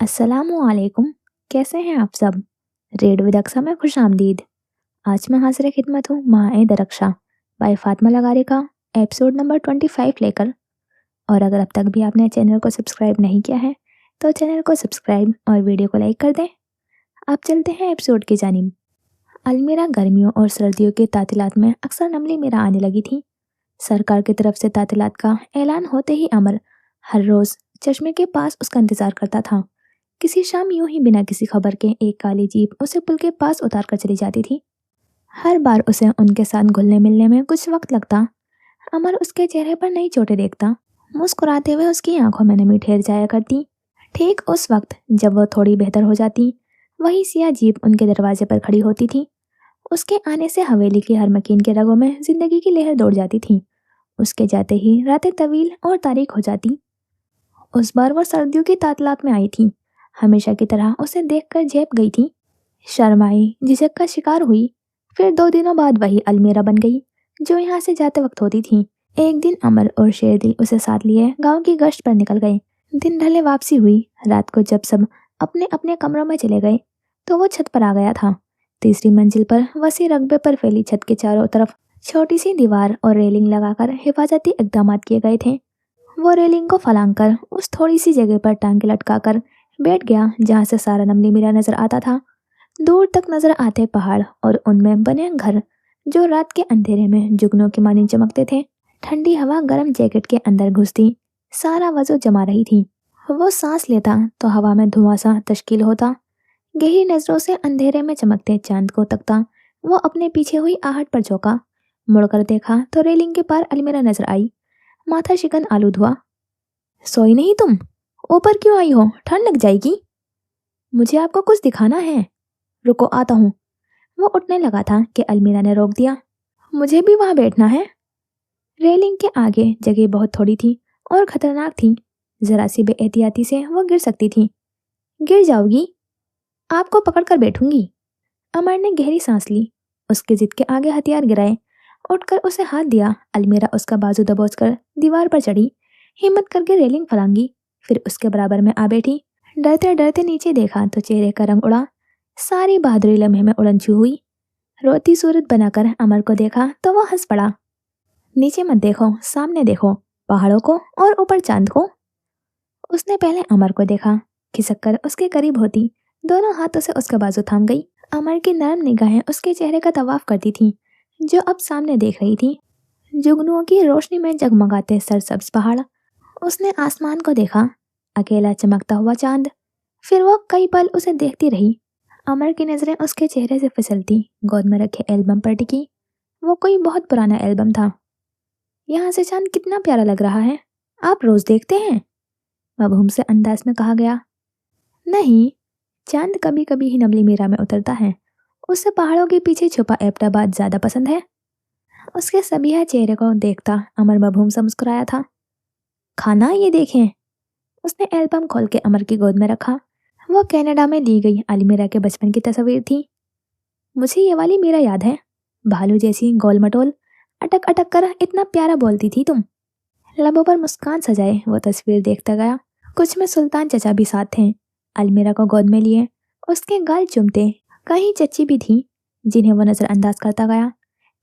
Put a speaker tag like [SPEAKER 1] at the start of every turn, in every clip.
[SPEAKER 1] अस्सलामु अलैकुम। कैसे हैं आप सब? रेड विद अक्सा में खुश आमदीद। आज मैं हाजिर खिदमत हूँ माए दरक्षा बाय फातिमा लगारी का एपिसोड नंबर 25 लेकर। और अगर अब तक भी आपने चैनल को सब्सक्राइब नहीं किया है तो चैनल को सब्सक्राइब और वीडियो को लाइक कर दें। आप चलते हैं एपिसोड की जानिब। अलमीरा गर्मियों और सर्दियों के तातीलात में अक्सर नमली मेरा आने लगी थी। सरकार की तरफ से तातीलात का ऐलान होते ही अमर हर रोज़ चश्मे के पास उसका इंतज़ार करता था। किसी शाम यूं ही बिना किसी खबर के एक काली जीप उसे पुल के पास उतार कर चली जाती थी। हर बार उसे उनके साथ घुलने मिलने में कुछ वक्त लगता। अमर उसके चेहरे पर नई चोटें देखता। मुस्कुराते हुए उसकी आंखों में नमी ठहर जाया करती। ठीक उस वक्त जब वो थोड़ी बेहतर हो जाती, वही सिया जीप उनके दरवाजे पर खड़ी होती थी। उसके आने से हवेली की हर मकीन के रगों में जिंदगी की लहर दौड़ जाती थी। उसके जाते ही रातें तवील और तारीख हो जाती। उस बार वो सर्दियों की तातलात में आई थी। हमेशा की तरह उसे देखकर झेप गई थी। शर्माई, झिझक का शिकार हुई। फिर 2 दिनों बाद वही अलमीरा बन गई जो यहाँ से जाते वक्त होती थी। एक दिन अमर और शेरदिल उसे साथ लिए गांव की गश्त पर निकल गए। दिन ढले वापसी हुई। रात को जब सब अपने अपने कमरों में चले गए तो वो छत पर आ गया था। तीसरी मंजिल पर वसी रकबे पर फैली छत के चारों तरफ छोटी सी दीवार और रेलिंग लगाकर हिफाजती इकदाम किए गए थे। वो रेलिंग को फलांग कर उस थोड़ी सी जगह पर टांगे लटकाकर बैठ गया जहाँ से सारा नमली मीरा नजर आता था। दूर तक नजर आते पहाड़ और उनमें बने घर जो रात के अंधेरे में जुगनों की मानी चमकते थे। ठंडी हवा गर्म जैकेट के अंदर घुसती सारा वजू जमा रही थी। वो सांस लेता तो हवा में धुआं सा तश्कील होता। गहरी नजरों से अंधेरे में चमकते चांद को तकता वो अपने पीछे हुई आहट पर झोंका। मुड़कर देखा तो रेलिंग के पार अलमीरा नजर आई। माथा शिकन आलूद हुआ। सोई नहीं तुम? ऊपर क्यों आई हो? ठंड लग जाएगी। मुझे आपको कुछ दिखाना है। रुको, आता हूँ। वो उठने लगा था कि अलमीरा ने रोक दिया। मुझे भी वहां बैठना है। रेलिंग के आगे जगह बहुत थोड़ी थी और खतरनाक थी। जरा सी बेएहतियाती से वो गिर सकती थी। गिर जाओगी? आपको पकड़कर बैठूंगी। अमर ने गहरी सांस ली। उसके जिद के आगे हथियार गिराए। उठकर उसे हाथ दिया। अलमीरा उसका बाजू दबोचकर दीवार पर चढ़ी। हिम्मत करके रेलिंग फलांगी। फिर उसके बराबर में आ बैठी। डरते डरते नीचे देखा तो चेहरे का रंग उड़ा। सारी बहादुरी लम्हे में उड़नछू हुई। रोती सूरत बनाकर अमर को देखा तो वो हंस पड़ा। नीचे मत देखो, सामने देखो, पहाड़ों को और ऊपर चांद को। उसने पहले अमर को देखा। खिसक कर उसके करीब होती दोनों हाथों से उसका बाजू थाम गई। अमर की नरम निगाहें उसके चेहरे का तवाफ करती थी जो अब सामने देख रही थी। जुगनुओं की रोशनी में जगमगाते सरसब्ज पहाड़। उसने आसमान को देखा, अकेला चमकता हुआ चांद। फिर वो कई पल उसे देखती रही। अमर की नजरें उसके चेहरे से फिसलती गोद में रखे एल्बम पर टिकी। वो कोई बहुत पुराना एल्बम था। यहाँ से चांद कितना प्यारा लग रहा है। आप रोज देखते हैं? मबहूम से अंदाज में कहा गया। नहीं, चांद कभी कभी ही नमली मीरा में उतरता है। उसे पहाड़ों के पीछे छुपा एबटाबाद ज्यादा पसंद है। उसके सबिहा चेहरे को देखता अमर मबहूम सा मुस्कुराया था। खाना ये देखें। उसने एल्बम खोल के अमर की गोद में रखा। वो कनाडा में ली गई अलमीरा के बचपन की तस्वीर थी। मुझे ये वाली मीरा याद है। भालू जैसी गोल मटोल, अटक अटक कर इतना प्यारा बोलती थी तुम। लबों पर मुस्कान सजाए वो तस्वीर देखता गया। कुछ में सुल्तान चचा भी साथ थे। अलमीरा को गोद में लिए उसके गाल चूमते। कहीं चच्ची भी थी जिन्हें वो नजरअंदाज करता गया।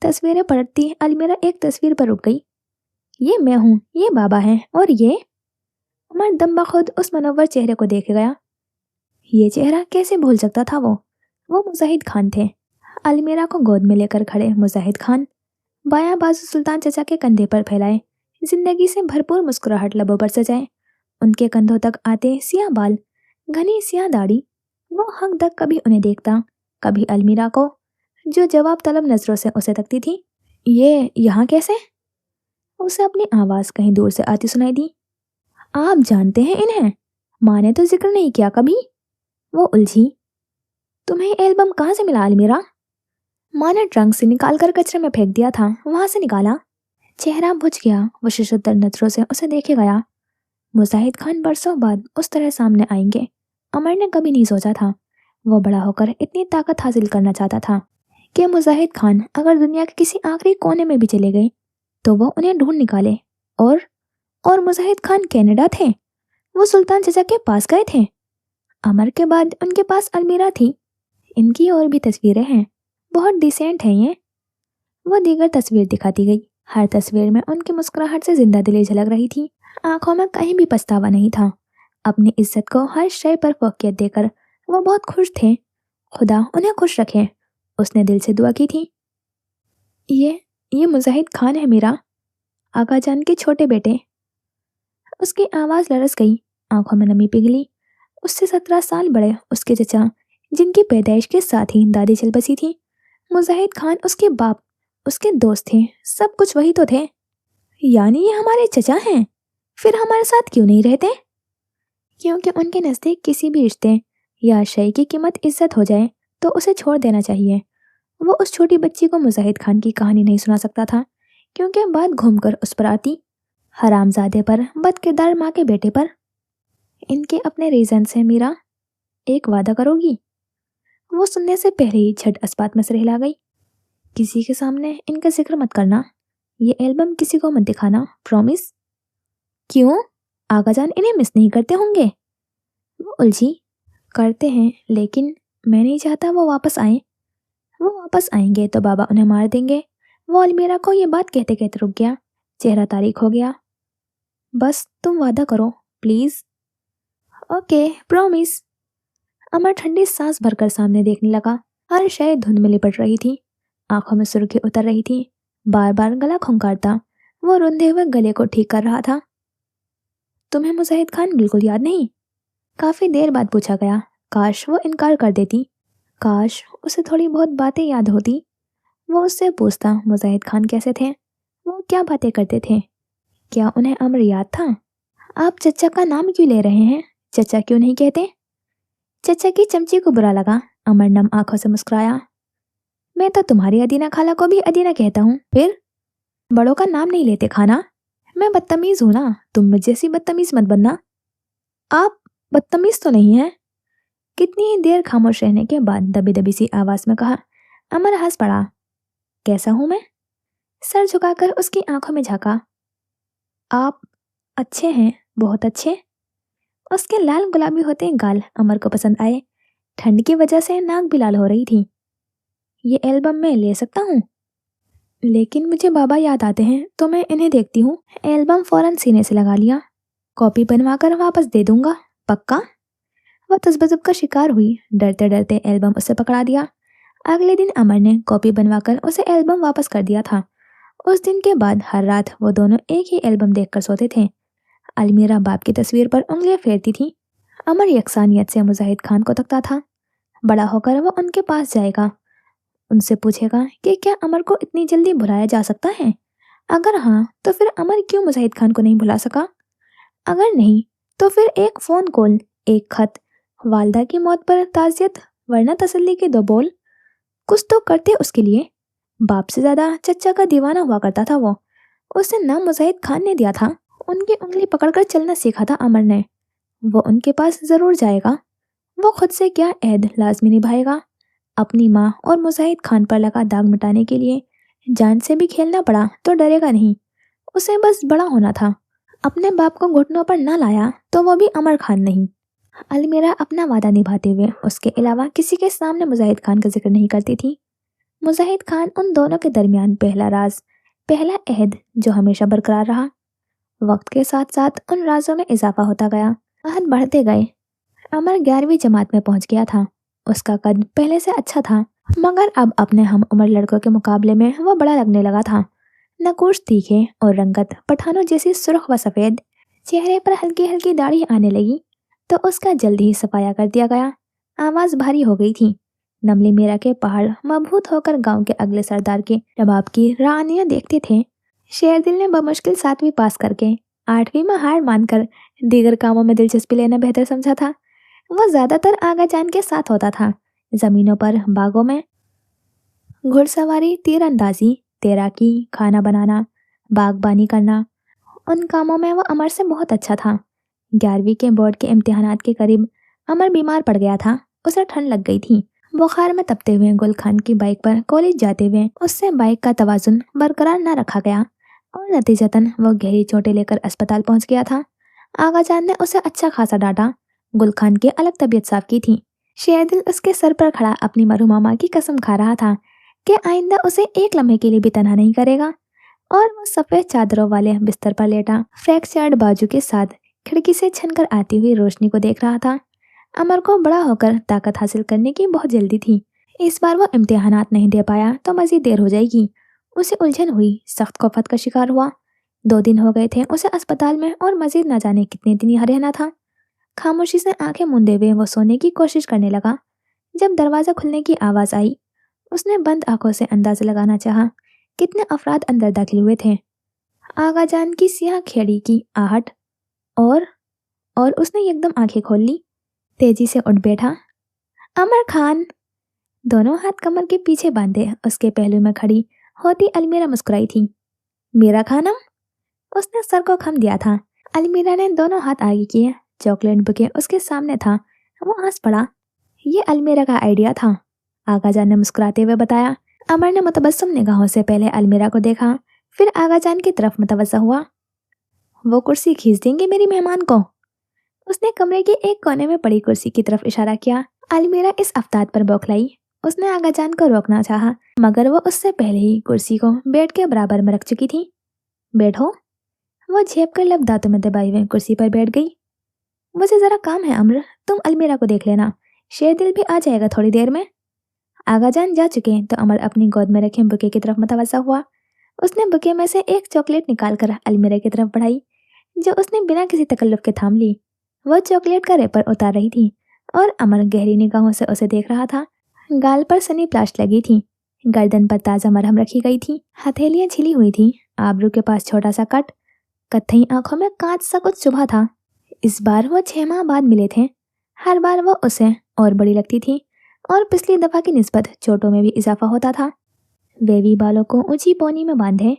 [SPEAKER 1] तस्वीरें पलटती अलमीरा एक तस्वीर पर रुक गई। ये मैं हूँ, ये बाबा है, और ये। उमर दम बखुद उस मनोवर चेहरे को देख गया। ये चेहरा कैसे भूल सकता था वो मुजाहिद खान थे। अलमीरा को गोद में लेकर खड़े मुजाहिद खान, बायां बाजू सुल्तान चचा के कंधे पर फैलाए, जिंदगी से भरपूर मुस्कुराहट लबों पर सजाए। उनके कंधों तक आते सियाह बाल, घनी सियाह दाढ़ी। वो हक दक कभी उन्हें देखता, कभी अलमीरा को जो जवाब तलब नजरों से उसे तकती थी। ये यहाँ कैसे? उसे अपनी आवाज कहीं दूर से आती सुनाई दी। आप जानते हैं इन्हें? माँ ने तो जिक्र नहीं किया कभी। वो उलझी। तुम्हें एल्बम कहाँ से मिला अलमीरा? माँ ने ट्रंक से निकाल कर कचरे में फेंक दिया था, वहां से निकाला। चेहरा बुझ गया। वो शिद्दत नजरों से उसे देखे गया। मुजाहिद खान बरसों बाद उस तरह सामने आएंगे, अमर ने कभी नहीं सोचा था। वो बड़ा होकर इतनी ताकत हासिल करना चाहता था कि मुजाहिद खान अगर दुनिया के किसी आखिरी कोने में भी चले गए तो वो उन्हें ढूंढ निकाले। और मुजाहिद खान कनाडा थे। वो सुल्तान चचा के पास गए थे। अमर के बाद उनके पास अलमीरा थी। इनकी और भी तस्वीरें हैं, बहुत डिसेंट हैं ये। वो दीगर तस्वीर दिखाती गई। हर तस्वीर में उनकी मुस्कुराहट से जिंदा दिली झलक रही थी। आंखों में कहीं भी पछतावा नहीं था। अपनी इज्जत को हर शय पर फोकियत देकर वो बहुत खुश थे। खुदा उन्हें खुश रखे, उसने दिल से दुआ की थी। ये मुजाहिद खान है मेरा, आका जान के छोटे बेटे। उसकी आवाज़ लरस गई, आंखों में नमी पिघली। उससे 17 साल बड़े उसके चचा, जिनकी पैदाइश के साथ ही दादी चल बसी थी। मुजाहिद खान उसके बाप, उसके दोस्त थे, सब कुछ वही तो थे। यानी ये हमारे चचा हैं, फिर हमारे साथ क्यों नहीं रहते? क्योंकि उनके नज़दीक किसी भी रिश्ते या शय की कीमत इज्जत हो जाए तो उसे छोड़ देना चाहिए। वो उस छोटी बच्ची को मुजाहिद खान की कहानी नहीं सुना सकता था, क्योंकि बात घूमकर उस पर आती, हरामजादे पर, बदकिरदार माँ के बेटे पर। इनके अपने रीजंस हैं मीरा, एक वादा करोगी? वो सुनने से पहले ही झट अस्पात में से हिला गई। किसी के सामने इनका जिक्र मत करना, ये एल्बम किसी को मत दिखाना, प्रॉमिस। क्यों? आगाजान इन्हें मिस नहीं करते होंगे? वो उलझी। करते हैं, लेकिन मैं नहीं चाहता वो वापस आए। वो वापस आएंगे तो बाबा उन्हें मार देंगे। वो अलमीरा को ये बात कहते कहते रुक गया, चेहरा तारीख हो गया। बस तुम वादा करो प्लीज। Okay, promise. अमर ठंडी सांस भरकर सामने देखने लगा। हर शय धुंध में लिपट रही थी, आंखों में सुर्खी उतर रही थी। बार बार गला खुंकारता, वो रुंधे हुए गले को ठीक कर रहा था। तुम्हें मुजाहिद खान बिल्कुल याद नहीं? काफी देर बाद पूछा गया। काश वो इनकार कर देती, काश उसे थोड़ी बहुत बातें याद होती। वो उससे पूछता मुजाहिद खान कैसे थे, वो क्या बातें करते थे, क्या उन्हें अमर याद था? आप चचा का नाम क्यों ले रहे हैं? चचा क्यों नहीं कहते? चचा की चमची को बुरा लगा। अमर नम आंखों से मुस्कुराया। मैं तो तुम्हारी अदीना खाला को भी अदीना कहता हूँ। फिर बड़ों का नाम नहीं लेते खाना? मैं बदतमीज हूं ना, तुम मुझ जैसी बदतमीज मत बनना। आप बदतमीज तो नहीं है? कितनी ही देर खामोश रहने के बाद दबी दबी सी आवाज में कहा। अमर हंस पड़ा। कैसा हूं मैं? सर झुकाकर उसकी आंखों में झांका। आप अच्छे हैं, बहुत अच्छे। उसके लाल गुलाबी होते गाल अमर को पसंद आए। ठंड की वजह से नाक भी लाल हो रही थी। ये एल्बम मैं ले सकता हूँ? लेकिन मुझे बाबा याद आते हैं तो मैं इन्हें देखती हूँ। एल्बम फौरन सीने से लगा लिया। कॉपी बनवाकर वापस दे दूंगा, पक्का? वह तजबजुब का शिकार हुई। डरते डरते एल्बम उसे पकड़ा दिया। अगले दिन अमर ने कॉपी बनवाकर उसे एल्बम वापस कर दिया था। उस दिन के बाद हर रात वो दोनों एक ही एल्बम देखकर सोते थे। अलमीरा बाप की तस्वीर पर उंगलियां फेरती थी। अमर यकसानियत से मुजाहिद खान को तकता था। बड़ा होकर वो उनके पास जाएगा, उनसे पूछेगा कि क्या अमर को इतनी जल्दी भुलाया जा सकता है? अगर हाँ, तो फिर अमर क्यों मुजाहिद खान को नहीं भुला सका? अगर नहीं, तो फिर एक फ़ोन कॉल, एक खत, वालदा की मौत पर ताज़ियत, वरना तसल्ली के 2 बोल। कुछ तो करते उसके लिए। बाप से ज़्यादा चचा का दीवाना हुआ करता था वो। उसे नाम मुजाहिद खान ने दिया था। उनकी उंगली पकड़कर चलना सीखा था अमर ने। वो उनके पास ज़रूर जाएगा। वो खुद से क्या अहद लाजमी निभाएगा। अपनी माँ और मुजाहिद खान पर लगा दाग मिटाने के लिए जान से भी खेलना पड़ा तो डरेगा नहीं। उसे बस बड़ा होना था। अपने बाप को घुटनों पर न लाया तो वो भी अमर खान नहीं। अलमीरा अपना वादा निभाते हुए उसके अलावा किसी के सामने मुजाहिद खान का जिक्र नहीं करती थी। मुजाहिद खान उन दोनों के दरमियान पहला राज, पहला अहद जो हमेशा बरकरार रहा। वक्त के साथ साथ उन राजों में इजाफा होता गया, अहद बढ़ते गए। अमर 11वीं जमात में पहुंच गया था। उसका कद पहले से अच्छा था, मगर अब अपने हम उम्र लड़कों के मुकाबले में वह बड़ा लगने लगा था। नकुश तीखे और रंगत पठानों जैसी सुर्ख व सफ़ेद। चेहरे पर हल्की हल्की दाढ़ी आने लगी तो उसका जल्द ही सफाया कर दिया गया। आवाज़ भारी हो गई थी। नमली मीरा के पहाड़ मबहूत होकर गांव के अगले सरदार के रबाब की रानियां देखते थे। शेरदिल ने बमुश्किल 7वीं पास करके 8वीं में हार मानकर दीगर कामों में दिलचस्पी लेना बेहतर समझा था। वह ज़्यादातर आगा जान के साथ होता था। ज़मीनों पर, बागों में, घुड़सवारी, तीरंदाजी, तैराकी, खाना बनाना, बागबानी करना, उन कामों में वह अमर से बहुत अच्छा था। 11वीं के बोर्ड के इम्तिहानात के करीब अमर बीमार पड़ गया था। उसे ठंड लग गई थी। बुखार में तपते हुए गुल खान की बाइक पर कॉलेज जाते हुए उससे बाइक का तवाजुन बरकरार न रखा गया और नतीजतन वो गहरी चोटें लेकर अस्पताल पहुंच गया था। आगा जान ने उसे अच्छा खासा डांटा। गुल खान की अलग तबीयत साफ की थी। शेरदिल उसके सर पर खड़ा अपनी मरहुमा माँ की कसम खा रहा था कि आइंदा उसे एक लम्हे के लिए भी तन्हा नहीं करेगा। और वो सफेद चादरों वाले बिस्तर पर लेटा फ्रैक्चर्ड बाजू के साथ खिड़की से छनकर आती हुई रोशनी को देख रहा था। अमर को बड़ा होकर ताकत हासिल करने की बहुत जल्दी थी। इस बार वो इम्तिहानात नहीं दे पाया तो मजीद देर हो जाएगी। उसे उलझन हुई, सख्त खौफत का शिकार हुआ। 2 दिन हो गए थे उसे अस्पताल में और मजीद न जाने कितने दिन यहाँ रहना था। खामोशी से आंखें मूंदे हुए वो सोने की कोशिश करने लगा। जब दरवाज़ा खुलने की आवाज़ आई, उसने बंद आंखों से अंदाज़ा लगाना चाहा कितने अफराद अंदर दाखिल हुए थे। आगा जान की सियाह खेड़ी की आहट और उसने एकदम आंखें खोल ली। तेजी से उठ बैठा। अमर खान। दोनों हाथ कमर के पीछे बांधे उसके पहलू में खड़ी होती अलमीरा मुस्कुराई थी। मेरा खानम। उसने सर को खम दिया था। अलमीरा ने दोनों हाथ आगे किए। चॉकलेट बुके उसके सामने था। वो हंस पड़ा। ये अलमीरा का आइडिया था, आगाजान ने मुस्कुराते हुए बताया। अमर ने मुतबस्सम निगाहों से पहले अलमीरा को देखा, फिर आगाजान की तरफ मुतवज्जा हुआ। वो कुर्सी खींच देंगे मेरी मेहमान को। उसने कमरे के एक कोने में पड़ी कुर्सी की तरफ इशारा किया। अलमीरा इस अफ्ताद पर बौखलाई। उसने आगाजान को रोकना चाहा, मगर वो उससे पहले ही कुर्सी को बेड के बराबर में रख चुकी थी। बैठो। वो झेप कर लब दांतों में दबाई हुए कुर्सी पर बैठ गई। मुझे जरा काम है अम्र, तुम अलमीरा को देख लेना, शेरदिल भी आ जाएगा थोड़ी देर में। आगाजान जा चुके तो अमर अपनी गोद में रखे बुके की तरफ मुतवज्जा हुआ। उसने बुके में से एक चॉकलेट निकालकर अलमीरा की तरफ बढ़ाई, जो उसने बिना किसी तकल्लुफ के थाम ली। वो चॉकलेट का रेपर उतार रही थी और अमर गहरी निगाहों से उसे देख रहा था। गाल पर सनी प्लास्ट लगी थी, गर्दन पर ताज़ा मरहम रखी गई थी, हथेलियां छिली हुई थी, आबरू के पास छोटा सा कट, कत्थई आंखों में कांच सा कुछ चुभा था। इस बार वो 6 माह बाद मिले थे। हर बार वो उसे और बड़ी लगती थी और पिछली दफा की निस्बत चोटों में भी इजाफा होता था। वेवी बालों को ऊंची पोनी में बांधे,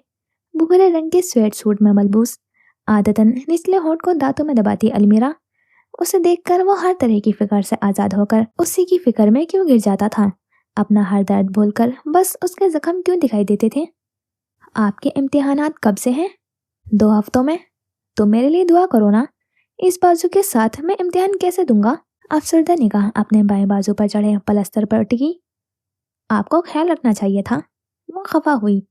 [SPEAKER 1] भूरे रंग के स्वेट सूट में मलबूस, आदतन निचले होठ को दांतों में दबाती अलमीरा। उसे देखकर वो हर तरह की फिक्र से आज़ाद होकर उसी की फिक्र में क्यों गिर जाता था। अपना हर दर्द भूलकर बस उसके जख्म क्यों दिखाई देते थे। आपके इम्तिहानात कब से हैं? 2 हफ्तों में। तो मेरे लिए दुआ करो ना। इस बाजू के साथ मैं इम्तिहान कैसे दूंगा? अफसरदा निगाह अपने बाएं बाजू पर चढ़े पलस्तर पर टिकी। आपको ख्याल रखना चाहिए था। वो खफा हुई।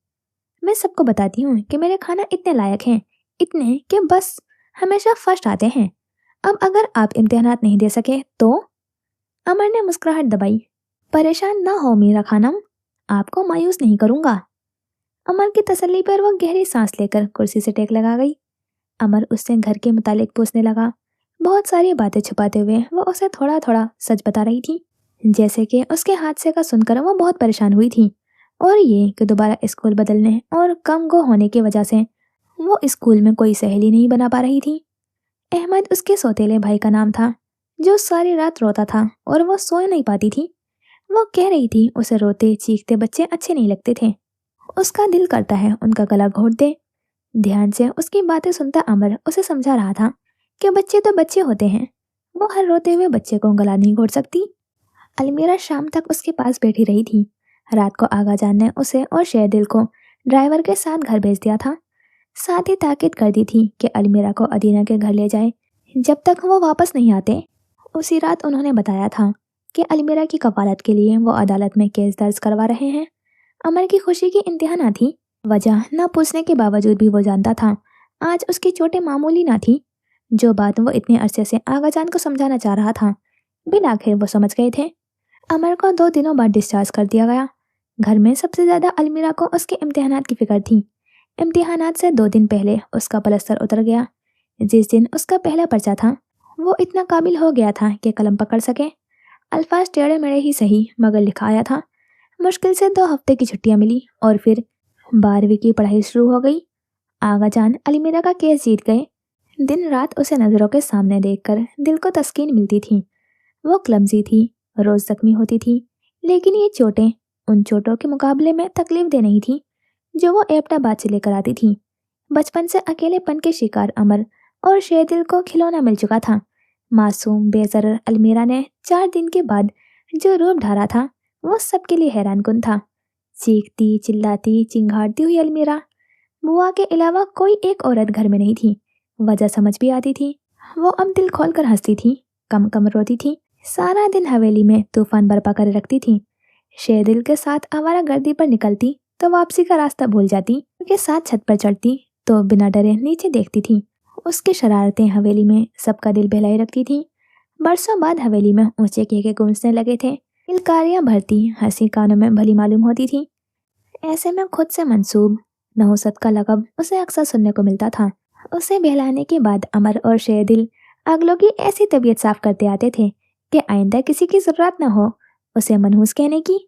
[SPEAKER 1] मैं सबको बताती हूँ कि मेरे खाना इतने लायक हैं, इतने कि बस हमेशा फर्स्ट आते हैं। अब अगर आप इम्तिहानात नहीं दे सके तो? अमर ने मुस्कुराहट दबाई। परेशान ना हो मीरा खानम, आपको मायूस नहीं करूंगा। अमर की तसल्ली पर वो गहरी सांस लेकर कुर्सी से टेक लगा गई। अमर उससे घर के मुतालिक पूछने लगा। बहुत सारी बातें छुपाते हुए वो उसे थोड़ा थोड़ा सच बता रही थी। जैसे कि उसके हादसे का सुनकर वो बहुत परेशान हुई थी, और ये कि दोबारा स्कूल बदलने और कम गो होने की वजह से वो स्कूल में कोई सहेली नहीं बना पा रही थी। अहमद उसके सौतेले भाई का नाम था, जो सारी रात रोता था और वो सो नहीं पाती थी। वो कह रही थी उसे रोते चीखते बच्चे अच्छे नहीं लगते थे। उसका दिल करता है उनका गला घोट दे। ध्यान से उसकी बातें सुनता अमर उसे समझा रहा था कि बच्चे तो बच्चे होते हैं, वो हर रोते हुए बच्चे को गला नहीं घोट सकती। अलमीरा शाम तक उसके पास बैठी रही थी। रात को आगाजान ने उसे और शेरदिल को ड्राइवर के साथ घर भेज दिया था। साथ ही ताकीद कर दी थी कि अलमीरा को अदीना के घर ले जाए जब तक वो वापस नहीं आते। उसी रात उन्होंने बताया था कि अलमीरा की कफालत के लिए वो अदालत में केस दर्ज करवा रहे हैं। अमर की खुशी की इंतहा ना थी। वजह न पूछने के बावजूद भी वो जानता था आज उसकी चोटें मामूली ना थी। जो बात वो इतने अरसे से आगाजान को समझाना चाह रहा था, बिल आखिर वो समझ गए थे। अमर को 2 दिनों बाद डिस्चार्ज कर दिया गया। घर में सबसे ज्यादा अलमीरा को उसके इम्तिहानात की फिक्र थी। इम्तिहानात से 2 दिन पहले उसका पलस्तर उतर गया। जिस दिन उसका पहला पर्चा था, वो इतना काबिल हो गया था कि कलम पकड़ सके। अल्फाज टेढ़े मेढ़े ही सही मगर लिखा आया था। मुश्किल से 2 हफ्ते की छुट्टियां मिली और फिर 12वीं की पढ़ाई शुरू हो गई। आगाजान अलमीरा का केस जीत गए। दिन रात उसे नज़रों के सामने देखकर दिल को तस्कीन मिलती थी। वो क्लमजी थी, रोज जख्मी होती थी, लेकिन ये चोटें उन चोटों के मुकाबले में तकलीफ दे नहीं थी जो वो एबटाबाद से लेकर आती थी। बचपन से अकेलेपन के शिकार अमर और शेरदिल को खिलौना मिल चुका था। मासूम बेजर अलमीरा ने 4 दिन के बाद जो रूप ढारा था वो सबके लिए हैरान कुन था। चीखती चिल्लाती चिंघाड़ती हुई अलमीरा, बुआ के अलावा कोई एक औरत घर में नहीं थी। वजह समझ भी आती थी। वो अब दिल खोल कर हंसती थी। कम कम रोती थी। सारा दिन हवेली में तूफान बरपा कर रखती थी। शेरदिल के साथ आवारागर्दी पर निकलती तो वापसी का रास्ता भूल जाती। उनके साथ छत पर चढ़ती तो बिना डरे नीचे देखती थी। उसकी शरारतें हवेली में सबका दिल बहलाए रखती थी। बरसों बाद हवेली में ऊंचे केके गूंजने लगे थे। किलकारियां भरती हंसी कानों में भली मालूम होती थी। ऐसे में खुद से मंसूब नहुसत का लक़ब उसे अक्सर सुनने को मिलता था। उसे बहलाने के बाद अमर और शेरदिल अगलों की ऐसी तबीयत साफ करते आते थे कि आइंदा किसी की जरूरत न हो उसे मनहूस कहने की।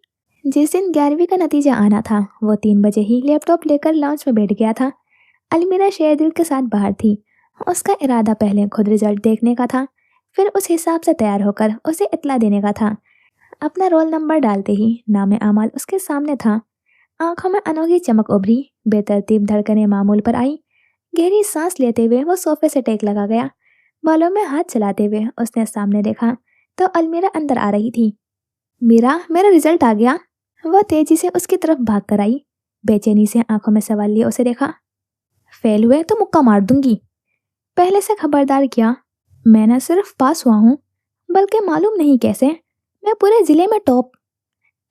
[SPEAKER 1] जिस दिन 11वीं का नतीजा आना था वो 3 बजे ही लैपटॉप लेकर लाउंज में बैठ गया था। अलमीरा शेरदिल के साथ बाहर थी। उसका इरादा पहले खुद रिजल्ट देखने का था, फिर उस हिसाब से तैयार होकर उसे इत्तला देने का था। अपना रोल नंबर डालते ही नाम आमाल उसके सामने था। आंखों में अनोखी चमक उभरी, बेतरतीब धड़कनें मामूल पर आई। गहरी सांस लेते हुए वो सोफे से टेक लगा गया। बालों में हाथ चलाते हुए उसने सामने देखा तो अलमीरा अंदर आ रही थी। मीरा, मेरा रिजल्ट आ गया। वह तेजी से उसकी तरफ भाग कर आई। बेचैनी से आंखों में सवाल लिए उसे देखा। फेल हुए तो मुक्का मार दूंगी। पहले से खबरदार किया। मैं न सिर्फ पास हुआ हूँ बल्कि मालूम नहीं कैसे मैं पूरे जिले में टॉप।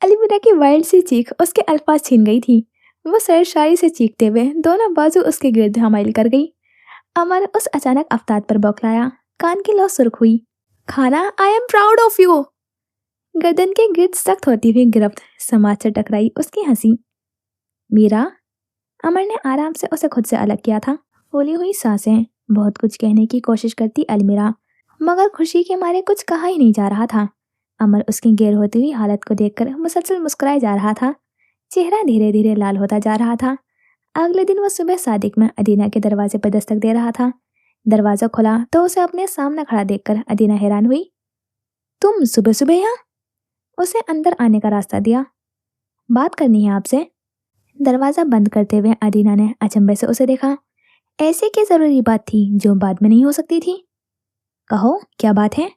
[SPEAKER 1] अलमीरा की वाइल्ड सी चीख उसके अल्फाज छीन गई थी। वो सरशाई से चीखते हुए दोनों बाजू उसके गिर्द हमाइल कर गई। अमर उस अचानक अवतार पर बौखलाया। कान की लौ सुर्ख हुई। खाना, I am proud of you. गर्दन के गिर्द सख्त होती हुई गिरफ्त समाज से टकराई उसकी हंसी। मीरा, अमर ने आराम से उसे खुद से अलग किया था। फूली हुई सांसें, बहुत कुछ कहने की कोशिश करती अलमीरा, मगर खुशी के मारे कुछ कहा ही नहीं जा रहा था। अमर उसकी गैर होती हुई हालत को देखकर मुसलसल मुस्कुराए जा रहा था। चेहरा धीरे धीरे लाल होता जा रहा था। अगले दिन वो सुबह सादिक में अदीना के दरवाजे पर दस्तक दे रहा था। दरवाजा खुला तो उसे अपने सामने खड़ा देखकर अदीना हैरान हुई। तुम सुबह सुबह यहाँ? उसे अंदर आने का रास्ता दिया। बात करनी है आपसे। दरवाजा बंद करते हुए अदीना ने अचंभे से उसे देखा। ऐसी क्या जरूरी बात थी जो बाद में नहीं हो सकती थी? कहो, क्या बात है?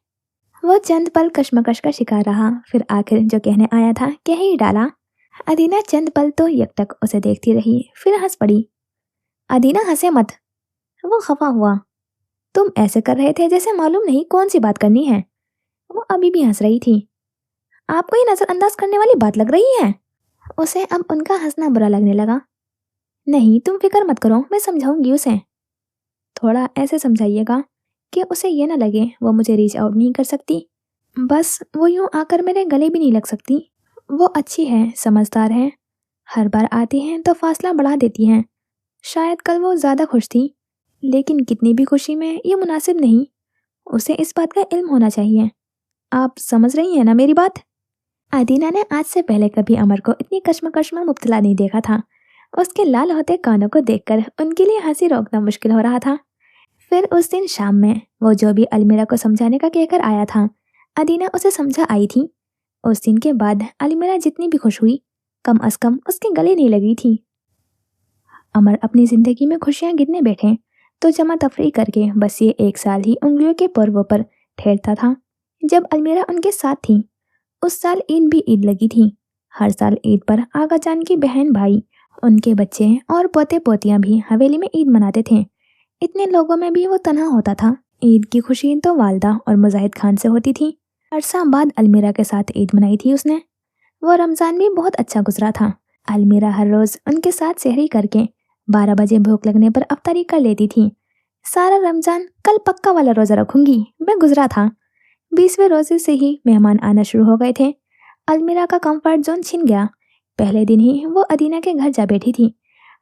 [SPEAKER 1] वो चंद पल कश्मकश का शिकार रहा, फिर आखिर जो कहने आया था कह ही डाला। अदीना चंद पल तो यकटक उसे देखती रही, फिर हंस पड़ी। अदीना, हंसे मत। वो खफा हुआ। तुम ऐसे कर रहे थे जैसे मालूम नहीं कौन सी बात करनी है। वो अभी भी हंस रही थी। आपको ये नजरअंदाज करने वाली बात लग रही है? उसे अब उनका हंसना बुरा लगने लगा। नहीं, तुम फिक्र मत करो, मैं समझाऊंगी उसे। थोड़ा ऐसे समझाइएगा कि उसे ये ना लगे वो मुझे रीच आउट नहीं कर सकती। बस वो यूं आकर मेरे गले भी नहीं लग सकती। वो अच्छी है, समझदार है। हर बार आती हैं तो फासला बढ़ा देती हैं। शायद कल वो ज़्यादा खुश थी, लेकिन कितनी भी खुशी में ये मुनासिब नहीं। उसे इस बात का इल्म होना चाहिए। आप समझ रही हैं ना मेरी बात? अदीना ने आज से पहले कभी अमर को इतनी कश्मकश में मुब्तला नहीं देखा था। उसके लाल होते कानों को देखकर उनके लिए हंसी रोकना मुश्किल हो रहा था। फिर उस दिन शाम में वो जो भी अलमीरा को समझाने का कहकर आया था, अदीना उसे समझा आई थी। उस दिन के बाद अलमीरा जितनी भी खुश हुई, कम अज कम उसके गले नहीं लगी थी। अमर अपनी जिंदगी में खुशियां गिनने बैठे तो जमा तफरी करके बस ये 1 साल ही उंगलियों के पर्वों पर ठहरता था जब अलमीरा उनके साथ थी। उस साल ईद भी ईद लगी थी। हर साल ईद पर आगा जान की बहन भाई, उनके बच्चे और पोते पोतियां भी हवेली में ईद मनाते थे। इतने लोगों में भी वो तन्हा होता था। ईद की खुशी तो वालदा और मुजाहिद खान से होती थी। अरसा बाद अलमीरा के साथ ईद मनाई थी उसने। वो रमज़ान भी बहुत अच्छा गुजरा था। अलमीरा हर रोज़ उनके साथ सहरी करके 12 बजे भूख लगने पर अफ्तारी कर लेती थी। सारा रमज़ान कल पक्का वाला रोज़ा रखूंगी मैं गुजरा था। 20वें रोज़े से ही मेहमान आना शुरू हो गए थे। अलमीरा का कंफर्ट जोन छिन गया। पहले दिन ही वो अदीना के घर जा बैठी थी।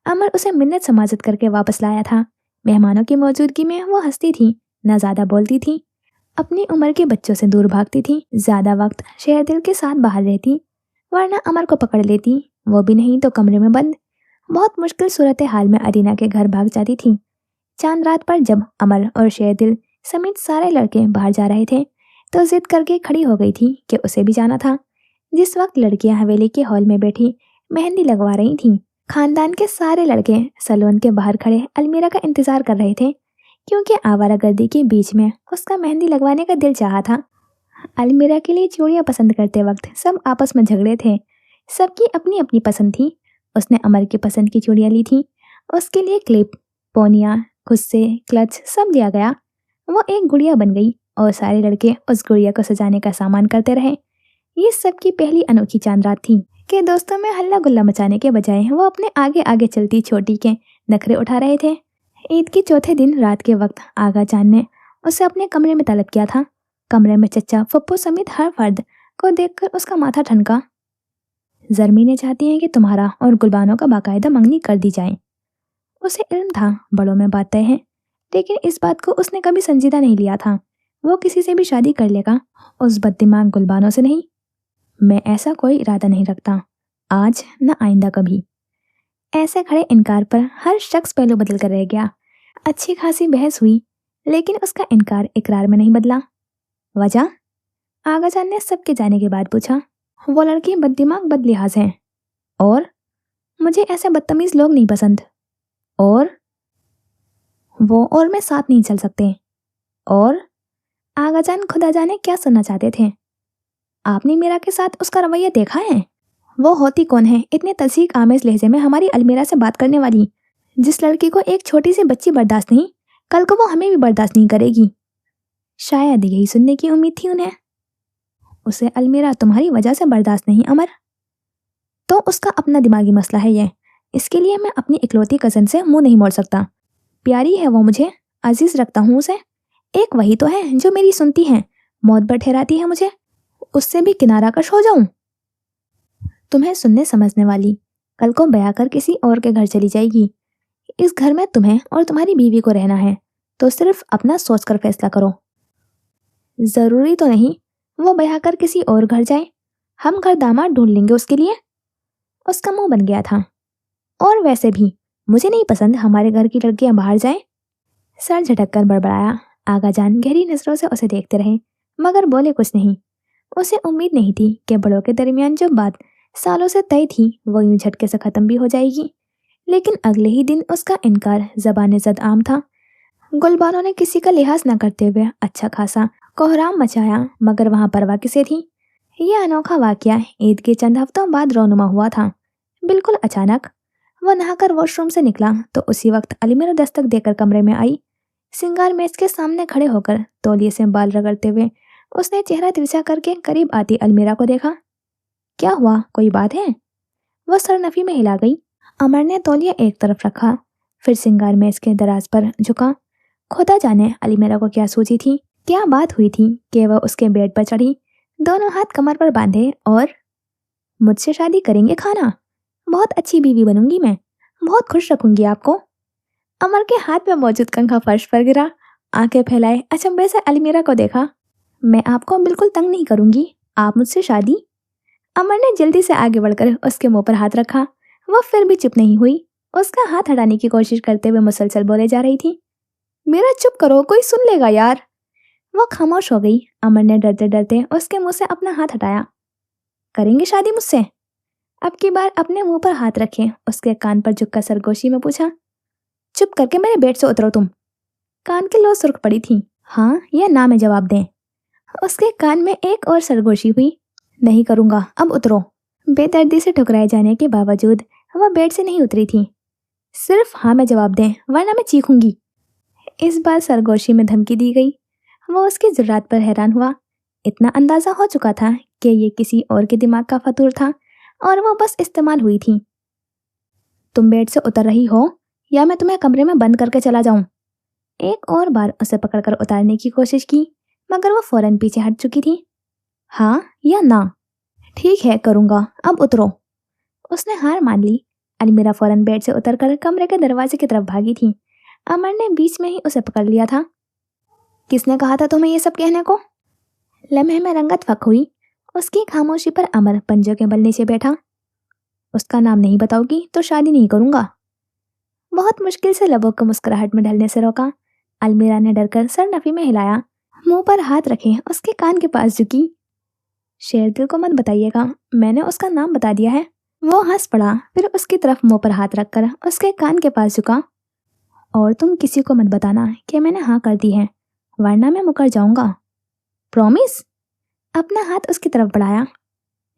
[SPEAKER 1] अमर उसे मिन्नत समाजत करके वापस लाया था। मेहमानों की मौजूदगी में वो हंसती थी, न ज़्यादा बोलती थी। अपनी उम्र के बच्चों से दूर भागती थी। ज़्यादा वक्त शेरदिल के साथ बाहर रहती, वरना अमर को पकड़ लेती, वो भी नहीं तो कमरे में बंद। बहुत मुश्किल सूरत हाल में अदीना के घर भाग जाती थी। चांद रात पर जब अमर और शेरदिल समेत सारे लड़के बाहर जा रहे थे तो जिद करके खड़ी हो गई थी कि उसे भी जाना था। जिस वक्त लड़कियां हवेली के हॉल में बैठी मेहंदी लगवा रही थीं, खानदान के सारे लड़के सैलून के बाहर खड़े अलमीरा का इंतजार कर रहे थे, क्योंकि आवारागर्दी के बीच में उसका मेहंदी लगवाने का दिल चाहा था। अलमीरा के लिए चूड़ियां पसंद करते वक्त सब आपस में झगड़े थे। सबकी अपनी अपनी पसंद थी। उसने अमर की पसंद की चूड़ियां ली थी। उसके लिए क्लिप, पोनिया, खुस्से, क्लच सब दिया गया। वो एक गुड़िया बन गई। और सारे लड़के उस गुड़िया को सजाने का सामान करते रहे। ये सबकी पहली अनोखी चांद रात थी कि दोस्तों में हल्ला गुल्ला मचाने के बजाय वो अपने आगे आगे चलती छोटी के नखरे उठा रहे थे। ईद के चौथे दिन रात के वक्त आगा जान ने उसे अपने कमरे में तलब किया था। कमरे में चचा फप्पू समेत हर फर्द को देखकर उसका माथा ठनका। जरमीने चाहती हैं कि तुम्हारा और गुलबानों का बाकायदा मंगनी कर दी जाए। उसे इल्म था बड़ों में बात तय है, लेकिन इस बात को उसने कभी संजीदा नहीं लिया था। वो किसी से भी शादी कर लेगा, उस बददिमाग गुलबानों से नहीं। मैं ऐसा कोई इरादा नहीं रखता, आज न आइंदा कभी। ऐसे खड़े इनकार पर हर शख्स पहलू बदल कर रह गया। अच्छी खासी बहस हुई, लेकिन उसका इनकार इकरार में नहीं बदला। वजह? आगाजान ने सबके जाने के बाद पूछा। वो लड़की बददिमाग बदलिहाज है, और मुझे ऐसे बदतमीज लोग नहीं पसंद, और वो और मैं साथ नहीं चल सकते। और आगाजान खुदा जाने क्या सुनना चाहते थे। आपने मीरा के साथ उसका रवैया देखा है? वो होती कौन है इतने तल्सीक आमेज लहजे में हमारी अलमीरा से बात करने वाली? जिस लड़की को एक छोटी सी बच्ची बर्दाश्त नहीं, कल को वो हमें भी बर्दाश्त नहीं करेगी। शायद यही सुनने की उम्मीद थी उन्हें। उसे अलमीरा तुम्हारी वजह से बर्दाश्त नहीं अमर, तो उसका अपना दिमागी मसला है ये। इसके लिए मैं अपनी इकलौती कज़न से मुंह नहीं मोड़ सकता। प्यारी है वो मुझे, अजीज रखता हूँ उसे। एक वही तो है जो मेरी सुनती है, मौत पर ठहराती है मुझे। उससे भी किनारा कश हो जाऊं? तुम्हें सुनने समझने वाली कल को ब्याह कर किसी और के घर चली जाएगी। इस घर में तुम्हें और तुम्हारी बीवी को रहना है, तो सिर्फ अपना सोच कर फैसला करो। जरूरी तो नहीं वो ब्याह कर किसी और घर जाए, हम घर दामाद ढूंढ लेंगे उसके लिए। उसका मुंह बन गया था। और वैसे भी मुझे नहीं पसंद हमारे घर की लड़कियां बाहर जाएं। सर झटक कर बड़बड़ाया। आगाजान गहरी नजरों से उसे देखते रहे, मगर बोले कुछ नहीं। उसे उम्मीद नहीं थी कि बड़ों के दरमियान जो बात सालों से तय थी वो यूं झटके से खत्म भी हो जाएगी। लेकिन अगले ही दिन उसका इनकार ज़बान ज़द आम था। गुलबानों ने किसी का लिहाज न करते हुए अच्छा खासा कोहराम मचाया, मगर वहां परवाह किसे थी। यह अनोखा वाकया ईद के चंद हफ्तों बाद रौनुमा हुआ था। बिल्कुल अचानक वह नहाकर वॉशरूम से निकला तो उसी वक्त अलमीरा दस्तक देकर कमरे में आई। सिंगार मेज के सामने खड़े होकर तौलिए से बाल रगड़ते हुए उसने चेहरा तिरछा करके करीब आती अलमीरा को देखा। क्या हुआ, कोई बात है? वह सरनफी में हिला गई। अमर ने तौलिया एक तरफ रखा, फिर सिंगार मेज के दराज पर झुका। खुदा जाने अलमीरा को क्या सोची थी, क्या बात हुई थी कि वह उसके बेड पर चढ़ी, दोनों हाथ कमर पर बांधे और मुझसे शादी करेंगे खाना? बहुत अच्छी बीवी बनूंगी मैं, बहुत खुश रखूंगी आपको। अमर के हाथ में मौजूद कंघा फर्श पर गिरा। आंखें फैलाए अचंभे से अलमीरा को देखा। मैं आपको बिल्कुल तंग नहीं करूंगी, आप मुझसे शादी? अमर ने जल्दी से आगे बढ़कर उसके मुंह पर हाथ रखा। वह फिर भी चुप नहीं हुई, उसका हाथ हटाने की कोशिश करते हुए मुसलसल बोले जा रही थी। मेरा चुप करो, कोई सुन लेगा यार। वो खामोश हो गई। अमर ने डरते डरते उसके मुंह से अपना हाथ हटाया। करेंगे शादी मुझसे? अब की बार अपने मुंह पर हाथ रखे उसके कान पर झुककर सरगोशी में पूछा। चुप करके मेरे बेड से उतरो तुम। कान की लो सुर्ख पड़ी थी। हाँ या ना में जवाब दें। उसके कान में एक और सरगोशी हुई। नहीं करूंगा, अब उतरो। बेदर्दी से ठुकराए जाने के बावजूद वह बेड से नहीं उतरी थी। सिर्फ हाँ में जवाब दें, वरना मैं चीखूंगी। इस बार सरगोशी में धमकी दी गई। वो उसकी जुर्रात पर हैरान हुआ। इतना अंदाजा हो चुका था कि ये किसी और के दिमाग का फतूर था और वो बस इस्तेमाल हुई थी। तुम बेड से उतर रही हो या मैं तुम्हें कमरे में बंद करके चला जाऊं? एक और बार उसे पकड़कर उतारने की कोशिश की, मगर वो फौरन पीछे हट चुकी थी। हाँ या ना? ठीक है, करूंगा, अब उतरो। उसने हार मान ली। अलमीरा फौरन बेड से उतरकर कमरे के दरवाजे की तरफ भागी थी। अमर ने बीच में ही उसे पकड़ लिया था। किसने कहा था तुम्हें ये सब कहने को? लम्हे में रंगत फक हुई। उसकी खामोशी पर अमर पंजों के बल नीचे बैठा। उसका नाम नहीं बताओगी तो शादी नहीं करूंगा। बहुत मुश्किल से लबों को मुस्कुराहट में ढलने से रोका। अलमीरा ने डरकर सर नफी में हिलाया। मुंह पर हाथ रखे उसके कान के पास झुकी। शेरदिल को मत बताइएगा, मैंने उसका नाम बता दिया है। वो हंस पड़ा, फिर उसकी तरफ मुंह पर हाथ रखकर उसके कान के पास झुका। और तुम किसी को मत बताना कि मैंने हाँ कर दी है, वरना मैं मुकर जाऊंगा। प्रॉमिस? अपना हाथ उसकी तरफ बढ़ाया।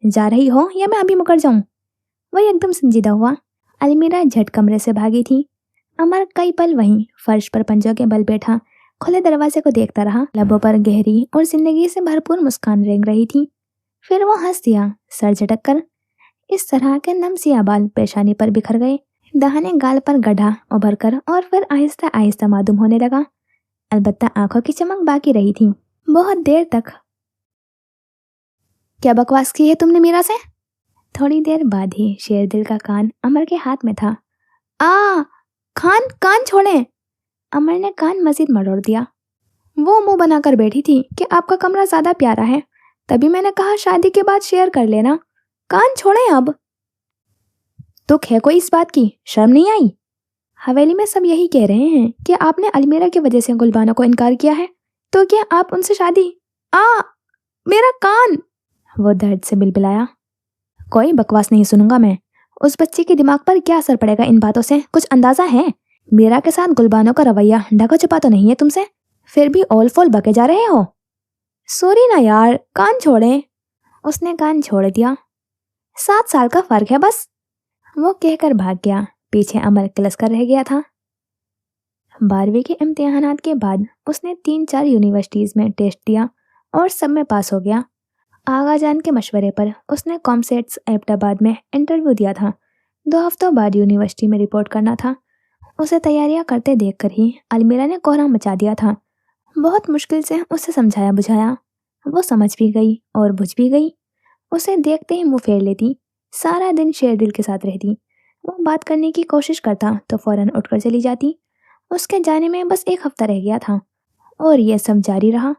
[SPEAKER 1] जा रही हो या मैं अभी मुकर जाऊं? वह एकदम संजीदा हुआ। अलमीरा झट कमरे से भागी थी। अमर कई पल वहीं फर्श पर पंजों के बल बैठा खुले दरवाजे को देखता रहा। लबों पर गहरी और जिंदगी से भरपूर मुस्कान रेंग रही थी। फिर वो हंस दिया, सर झटक कर। इस तरह के नम सिया बाल पेशानी पर बिखर गए, दाहिने गाल पर गड्ढा उभर कर और फिर आहिस्ता आहिस्ता मालूम होने लगा। अलबत्ता आंखों की चमक बाकी रही थी। बहुत देर तक। क्या बकवास की है तुमने मीरा से? थोड़ी देर बाद ही शेरदिल का कान अमर के हाथ में था। खान, कान छोड़े। अमर ने कान मजीद मरोड़ दिया। वो मुंह बनाकर बैठी थी कि आपका कमरा ज्यादा प्यारा है, तभी मैंने कहा शादी के बाद शेयर कर लेना। कान छोड़े अब। दुख है कोई इस बात की? शर्म नहीं आई? हवेली में सब यही कह रहे हैं कि आपने अलमीरा की वजह से गुलबानो को इनकार किया है, तो क्या आप उनसे शादी? मेरा कान! वो दर्द से बिलबिलाया। कोई बकवास नहीं सुनूंगा मैं। उस बच्ची के दिमाग पर क्या असर पड़ेगा इन बातों से, कुछ अंदाजा है? मीरा के साथ गुलबानो का रवैया ढका छुपा तो नहीं है तुमसे, फिर भी ऑल फॉल बके जा रहे हो। सॉरी ना यार, कान छोड़े। उसने कान छोड़ दिया। 7 साल का फर्क है बस। वो कहकर भाग गया। पीछे अमर क्लस कर रह गया था। 12वीं के इम्तिहानात के बाद उसने 3-4 यूनिवर्सिटीज में टेस्ट दिया और सब में पास हो गया। आगा जान के मशवरे पर उसने कॉमसेट्स एबटाबाद में इंटरव्यू दिया था। 2 हफ्तों बाद यूनिवर्सिटी में रिपोर्ट करना था। उसे तैयारियां करते देखकर ही अलमीरा ने कोहराम मचा दिया था। बहुत मुश्किल से उसे समझाया बुझाया। वो समझ भी गई और बुझ भी गई। उसे देखते ही मुंह फेर लेती। सारा दिन शेरदिल के साथ रहती। वो बात करने की कोशिश करता तो फौरन उठकर चली जाती। उसके जाने में बस 1 हफ्ता रह गया था और यह सब जारी रहा।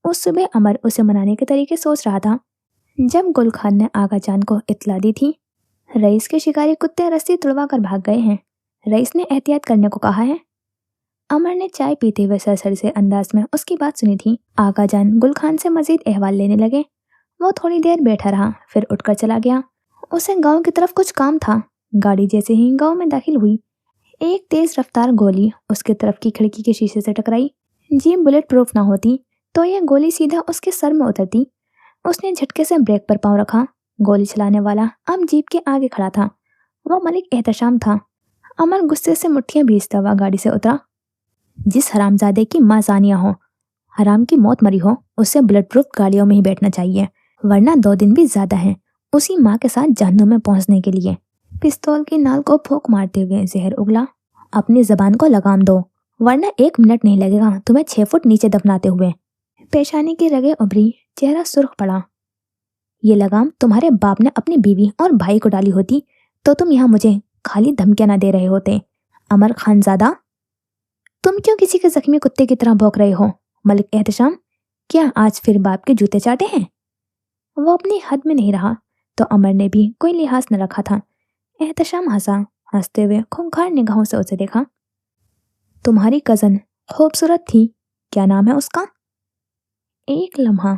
[SPEAKER 1] उस सुबह अमर उसे मनाने के तरीके सोच रहा था जब गुल खान ने आगा जान को इत्तला दी थी। रईस के शिकारी कुत्ते रस्सी तुड़वा कर भाग गए हैं। रईस ने एहतियात करने को कहा है। अमर ने चाय पीते हुए सरसरी से अंदाज में उसकी बात सुनी थी। आगा जान गुल खान से मजीद अहवाल लेने लगे। वो थोड़ी देर बैठा रहा, फिर उठकर चला गया। उसे गांव की तरफ कुछ काम था। गाड़ी जैसे ही गांव में दाखिल हुई, एक तेज रफ्तार गोली उसके तरफ की खिड़की के शीशे से टकराई। जीप बुलेट प्रूफ ना होती तो यह गोली सीधा उसके सर में उतरती। उसने झटके से ब्रेक पर पांव रखा। गोली चलाने वाला अब जीप के आगे खड़ा था। वो मलिक एहतशाम था। अमर गुस्से से मुट्ठियां भींचता हुआ गाड़ी से उतरा। जिस हरामजादे की माँ जानिया हो, हराम की मौत मरी हो, उससे बुलेट प्रूफ गाड़ियों में ही बैठना चाहिए, वरना 2 दिन भी ज्यादा है उसी माँ के साथ जहन्नुम में पहुंचने के लिए। पिस्तौल की नाल को फूंक मारते हुए जहर उगला। अपनी जबान को लगाम दो, वरना 1 मिनट नहीं लगेगा तुम्हें 6 फुट नीचे दफनाते हुए। पेशानी की रगें उभरी, चेहरा सुर्ख पड़ा। ये लगाम तुम्हारे बाप ने अपनी बीवी और भाई को डाली होती तो तुम यहाँ मुझे खाली धमकियां ना दे रहे होते। अमर खानजादा, तुम क्यों किसी के जख्मी कुत्ते की तरह भौंक रहे हो? मलिक एहतशाम, क्या आज फिर बाप के जूते चाटे हैं? वो अपनी हद में नहीं रहा तो अमर ने भी कोई लिहाज न रखा था। एहतशाम हंसा। हंसते हुए खूंखार निगाहों से उसे देखा। तुम्हारी कजन खूबसूरत थी, क्या नाम है उसका? एक लम्हा,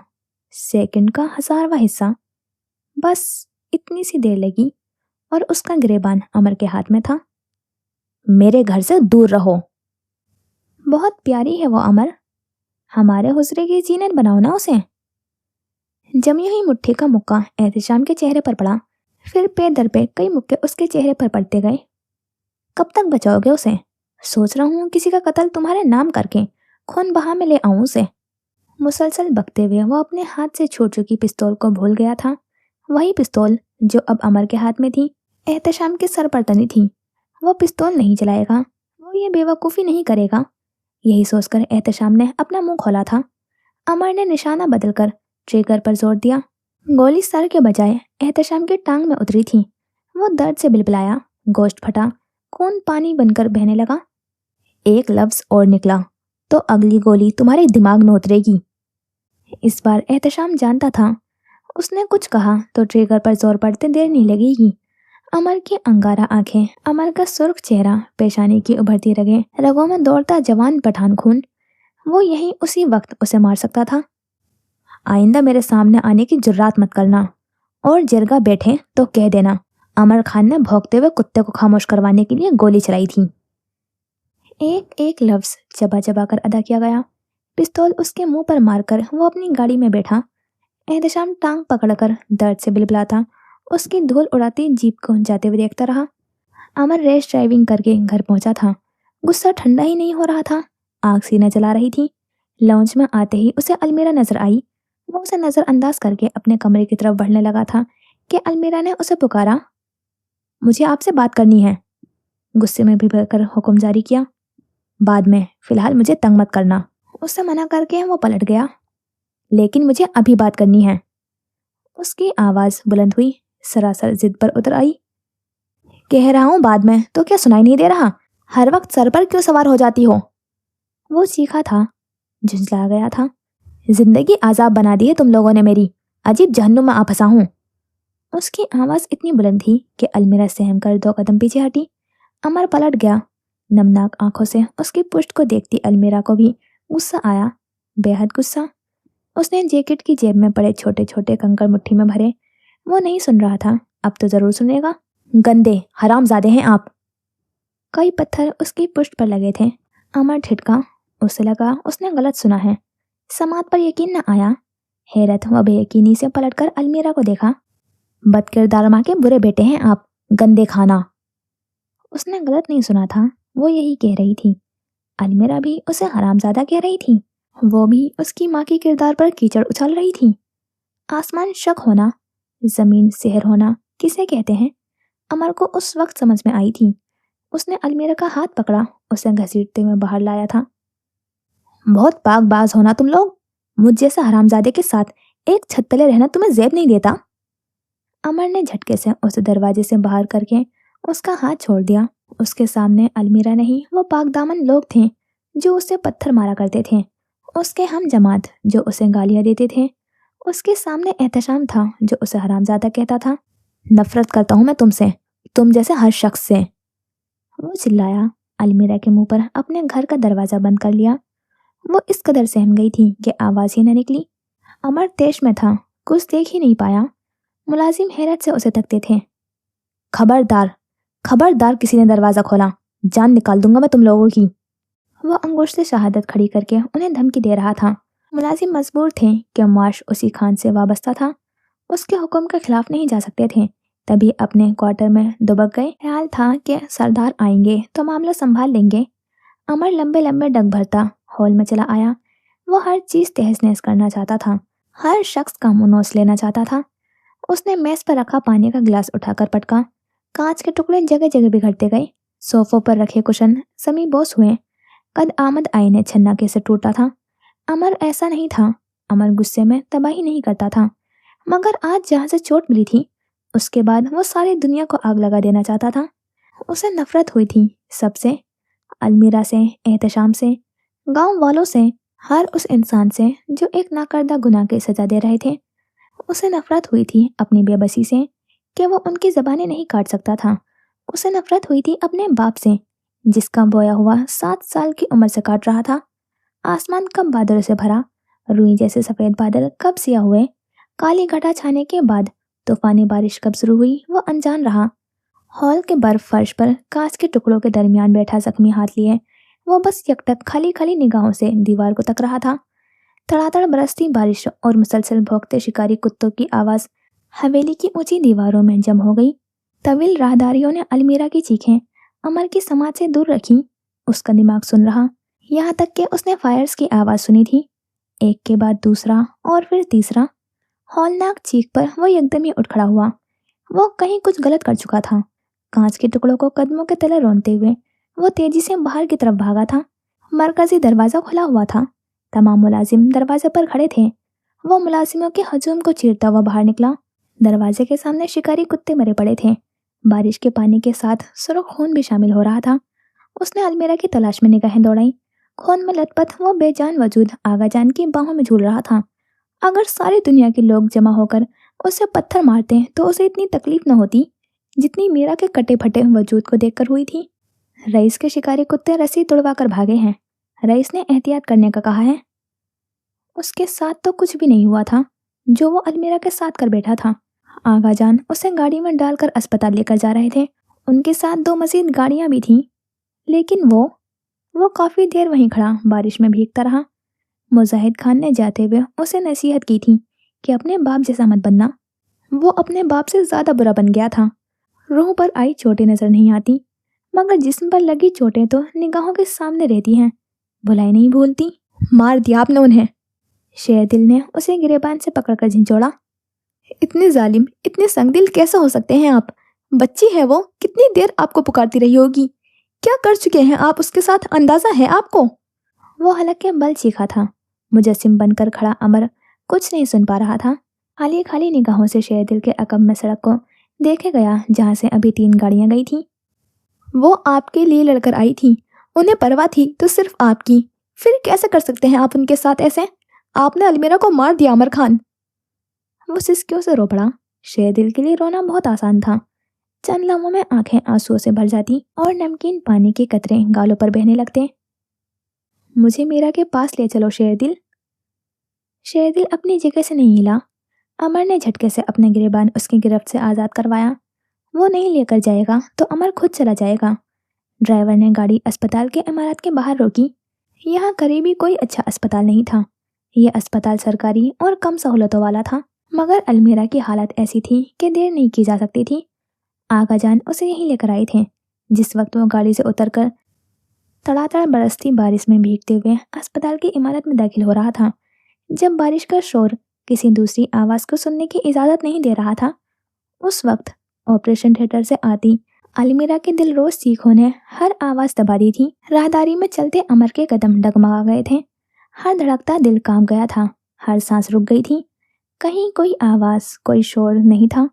[SPEAKER 1] सेकंड का 1000वां हिस्सा, बस इतनी सी देर लगी और उसका गिरेबान अमर के हाथ में था। मेरे घर से दूर रहो। बहुत प्यारी है वो अमर, हमारे हुजरे की जीनत बनाओ ना उसे। जमी हुई मुट्ठी का मुक्का एहतशाम के चेहरे पर पड़ा, फिर पे दर पे कई मुक्के उसके चेहरे पर पड़ते गए। कब तक बचाओगे उसे? सोच रहा हूँ किसी का कत्ल तुम्हारे नाम करके खून बहा में ले आऊं उसे। मुसलसल बकते हुए वो अपने हाथ से छूट चुकी पिस्तौल को भूल गया था। वही पिस्तौल जो अब अमर के हाथ में थी, एहतशाम के सर पर तनी थी। वो पिस्तौल नहीं चलाएगा, वो ये बेवकूफ़ी नहीं करेगा। यही सोचकर एहतशाम ने अपना मुंह खोला था। अमर ने निशाना बदलकर ट्रिगर पर जोर दिया। गोली सर के बजाय एहतशाम की टांग में उतरी थी। वो दर्द से बिलबिलाया, गोश्त फटा, खून पानी बनकर बहने लगा। 1 लफ्ज और निकला तो अगली गोली तुम्हारे दिमाग में उतरेगी। इस बार एहतशाम जानता था उसने कुछ कहा तो ट्रिगर पर जोर पड़ते देर नहीं लगेगी। अमर की अंगारा आंखें, अमर का सुर्ख चेहरा, पेशानी की उभरती रगें, रगों में दौड़ता जवान पठान खून, वो यही उसी वक्त उसे मार सकता था। आइंदा मेरे सामने आने की जुर्रात मत करना, और जिरगा बैठे तो कह देना अमर खान ने भौंकते हुए कुत्ते को खामोश करवाने के लिए गोली चलाई थी। एक एक लफ्ज चबा चबा कर अदा किया गया। पिस्तौल उसके मुंह पर मारकर वो अपनी गाड़ी में बैठा। एहतशाम टांग पकड़कर दर्द से बिलबिलाता उसकी धूल उड़ाती जीप को जाते हुए देखता रहा। अमर रेस ड्राइविंग करके घर पहुंचा था। गुस्सा ठंडा ही नहीं हो रहा था। आग सीना चला रही थी। लॉन्च में आते ही उसे अलमीरा नजर आई। वो उसे नजरअंदाज करके अपने कमरे की तरफ बढ़ने लगा था कि अलमीरा ने उसे पुकारा, मुझे आपसे बात करनी है। गुस्से में भी भरकर हुक्म जारी किया, बाद में, फिलहाल मुझे तंग मत करना। उसे मना करके वो पलट गया, लेकिन मुझे अभी बात करनी है। उसकी आवाज बुलंद हुई, सरासर जिद पर उतर आई। कह रहा हूं बाद में, तो क्या सुनाई नहीं दे रहा? हर वक्त सर पर क्यों सवार हो जाती हो? वो चीखा था, झुंझला गया था। जिंदगी आजाब बना दी है तुम लोगों ने मेरी, अजीब जहन्नुम में आ फंसा हूं। उसकी आवाज इतनी बुलंद थी कि अलमीरा सहम कर 2 कदम पीछे हटी। अमर पलट गया। नमनाक आंखों से उसकी पुष्ट को देखती अलमीरा को भी गुस्सा आया, बेहद गुस्सा। उसने जैकेट की जेब में पड़े छोटे छोटे कंकड़ मुट्ठी में भरे। वो नहीं सुन रहा था, अब तो जरूर सुनेगा। गंदे हरामजादे हैं आप। कई पत्थर उसकी पुष्ट पर लगे थे। अमर ठिठका। उसे लगा उसने गलत सुना है। समात पर यकीन न आया। हैरत व बेयकीनी से पलटकर अलमीरा को देखा। बदकिरदार माँ के बुरे बेटे हैं आप, गंदे खाना। उसने गलत नहीं सुना था, वो यही कह रही थी। अलमीरा भी उसे हरामजादा कह रही थी। वो भी उसकी माँ के किरदार पर कीचड़ उछाल रही थी। आसमान शक होना, जमीन सिहर होना किसे कहते हैं, अमर को उस वक्त समझ में आई थी। उसने अलमीरा का हाथ पकड़ा, उसे घसीटते हुए बाहर लाया था। बहुत पाकबाज होना तुम लोग, मुझ जैसा हरामजादे के साथ एक छत तले रहना तुम्हें जेब नहीं देता। अमर ने झटके से उसे दरवाजे से बाहर करके उसका हाथ छोड़ दिया। उसके सामने अलमीरा नहीं, वो पाकदामन लोग थे जो उसे पत्थर मारा करते थे। उसके हम जमात जो उसे गालियां देते थे। उसके सामने एहतशाम था जो उसे हरामजादा कहता था। नफरत करता हूं मैं तुमसे, तुम जैसे हर शख्स से। वो चिल्लाया। अलमीरा के मुंह पर अपने घर का दरवाजा बंद कर लिया। वो इस कदर सहम गई थी कि आवाज ही न निकली। अमर तेश में था, कुछ देख ही नहीं पाया। मुलाजिम हैरत से उसे तकते थे। खबरदार, खबरदार किसी ने दरवाजा खोला, जान निकाल दूंगा मैं तुम लोगों की। वो अंगूठ से शहादत खड़ी करके उन्हें धमकी दे रहा था। मुलाजिम मजबूर थे कि मार्श उसी खान से वाबस्ता था, उसके हुक्म के खिलाफ नहीं जा सकते थे। तभी अपने क्वार्टर में दुबक गए। ख्याल था कि सरदार आएंगे तो मामला संभाल लेंगे। अमर लंबे लंबे डग भरता हॉल में चला आया। वो हर चीज तहस नहस करना चाहता था, हर शख्स का मुंह नोच लेना चाहता था। उसने मेज पर रखा पानी का गिलास उठाकर पटका। कांच के टुकड़े जगह जगह बिखरते गए। सोफों पर रखे कुशन समी बोस हुए। कद आमद आईने छन्ना कैसे टूटा था। अमर ऐसा नहीं था। अमर गुस्से में तबाही नहीं करता था, मगर आज जहां से चोट मिली थी उसके बाद वो सारी दुनिया को आग लगा देना चाहता था। उसे नफरत हुई थी सबसे, अलमीरा से, एहतशाम से, गांव वालों से, हर उस इंसान से जो एक नाकर्दा गुनाह की सजा दे रहे थे। उसे नफरत हुई थी अपनी बेबसी से कि वो उनकी ज़बानें नहीं काट सकता था। उसे नफरत हुई थी अपने बाप से जिसका बोया हुआ 7 साल की उम्र से काट रहा था। आसमान कब बादलों से भरा, रुई जैसे सफ़ेद बादल कब सिया हुए, काली घटा छाने के बाद तूफानी बारिश कब शुरू हुई, वो अनजान रहा। हॉल के बर्फ फर्श पर कांच के टुकड़ों के दरमियान बैठा जख्मी हाथ लिए वो बस यकटक खाली खाली निगाहों से दीवार को तक रहा था। तड़ातड़ बरसती बारिश और मुसलसल भौंकते शिकारी कुत्तों की आवाज़ हवेली की ऊंची दीवारों में जम हो गई। तविल राहदारियों ने अलमीरा की चीखें अमर की समाज से दूर रखी। उसका दिमाग सुन रहा, यहाँ तक कि उसने फायर्स की आवाज़ सुनी थी, एक के बाद दूसरा और फिर तीसरा। हौलनाक चीख पर वो एकदम ही उठ खड़ा हुआ। वो कहीं कुछ गलत कर चुका था। कांच के टुकड़ों को कदमों के तले रोनते हुए वो तेजी से बाहर की तरफ भागा था। मरकजी दरवाज़ा खुला हुआ था। तमाम मुलाजिम दरवाजे पर खड़े थे। वो मुलाजिमों के हजूम को चीरता हुआ बाहर निकला। दरवाजे के सामने शिकारी कुत्ते मरे पड़े थे। बारिश के पानी के साथ सुर्ख खून भी शामिल हो रहा था। उसने अलमीरा की तलाश में निगाहें दौड़ाई। खून में लथपथ वो बेजान वजूद आगाजान की बाहों में झूल रहा था। अगर सारी दुनिया के लोग जमा होकर उसे पत्थर मारते तो उसे इतनी तकलीफ न होती जितनी मीरा के कटे फटे वजूद को देखकर हुई थी। रईस के शिकारी कुत्ते रस्सी तुड़वा कर भागे हैं, रईस ने एहतियात करने का कहा है। उसके साथ तो कुछ भी नहीं हुआ था जो वो अलमीरा के साथ कर बैठा था। आगाजान उसे गाड़ी में डालकर अस्पताल लेकर जा रहे थे। उनके साथ 2 मजीद गाड़ियां भी थीं, लेकिन वो काफी देर वहीं खड़ा बारिश में भीगता रहा। मुजाहिद खान ने जाते हुए उसे नसीहत की थी कि अपने बाप जैसा मत बनना। वो अपने बाप से ज्यादा बुरा बन गया था। रूह पर आई चोटें नजर नहीं आती, मगर जिस्म पर लगी चोटें तो निगाहों के सामने रहती हैं। भुलाई नहीं भूलती। मार दिया आपने उन्हें। शेरदिल ने उसे गिरेबान से पकड़कर झिंझोड़ा। इतने जालिम, इतने संगदिल कैसे हो सकते हैं आप? बच्ची है वो, कितनी देर आपको पुकारती रही होगी। क्या कर चुके हैं आप उसके साथ, अंदाजा है आपको? वो हलक के बल चीखा था। मुजस्सिम बनकर खड़ा अमर कुछ नहीं सुन पा रहा था। खाली खाली निगाहों से शेरदिल के अकब में सड़क को देखे गया जहाँ से अभी 3 गाड़ियां गई थी। वो आपके लिए लड़कर आई थी, उन्हें परवाह थी तो सिर्फ आपकी। फिर कैसे कर सकते हैं आप उनके साथ ऐसे? आपने अलमीरा को मार दिया अमर खान। वो सिसकियों से रो पड़ा। शेरदिल के लिए रोना बहुत आसान था। चंद लम्हों में आंखें आंसुओं से भर जाती और नमकीन पानी के कतरे गालों पर बहने लगते। मुझे मीरा के पास ले चलो शेरदिल। शेरदिल अपनी जगह से नहीं हिला। अमर ने झटके से अपने गिरेबान उसकी गिरफ्त से आज़ाद करवाया। वो नहीं लेकर जाएगा तो अमर खुद चला जाएगा। ड्राइवर ने गाड़ी अस्पताल के इमारत के बाहर रोकी। यहाँ करीबी कोई अच्छा अस्पताल नहीं था। यह अस्पताल सरकारी और कम सहूलतों वाला था, मगर अलमीरा की हालत ऐसी थी कि देर नहीं की जा सकती थी। आगा जान उसे यहीं लेकर आए थे। जिस वक्त वो गाड़ी से उतरकर तड़ातड़ बरसती बारिश में भीगते हुए अस्पताल की इमारत में दाखिल हो रहा था, जब बारिश का शोर किसी दूसरी आवाज़ को सुनने की इजाज़त नहीं दे रहा था, उस वक्त ऑपरेशन थिएटर से आती अलमीरा के दिलरोज चीखों ने हर आवाज़ दबा दी थी। राहदारी में चलते अमर के कदम डगमगा गए थे। हर धड़कता दिल कांप गया था। हर सांस रुक गई थी। कहीं कोई आवाज़, कोई शोर नहीं था।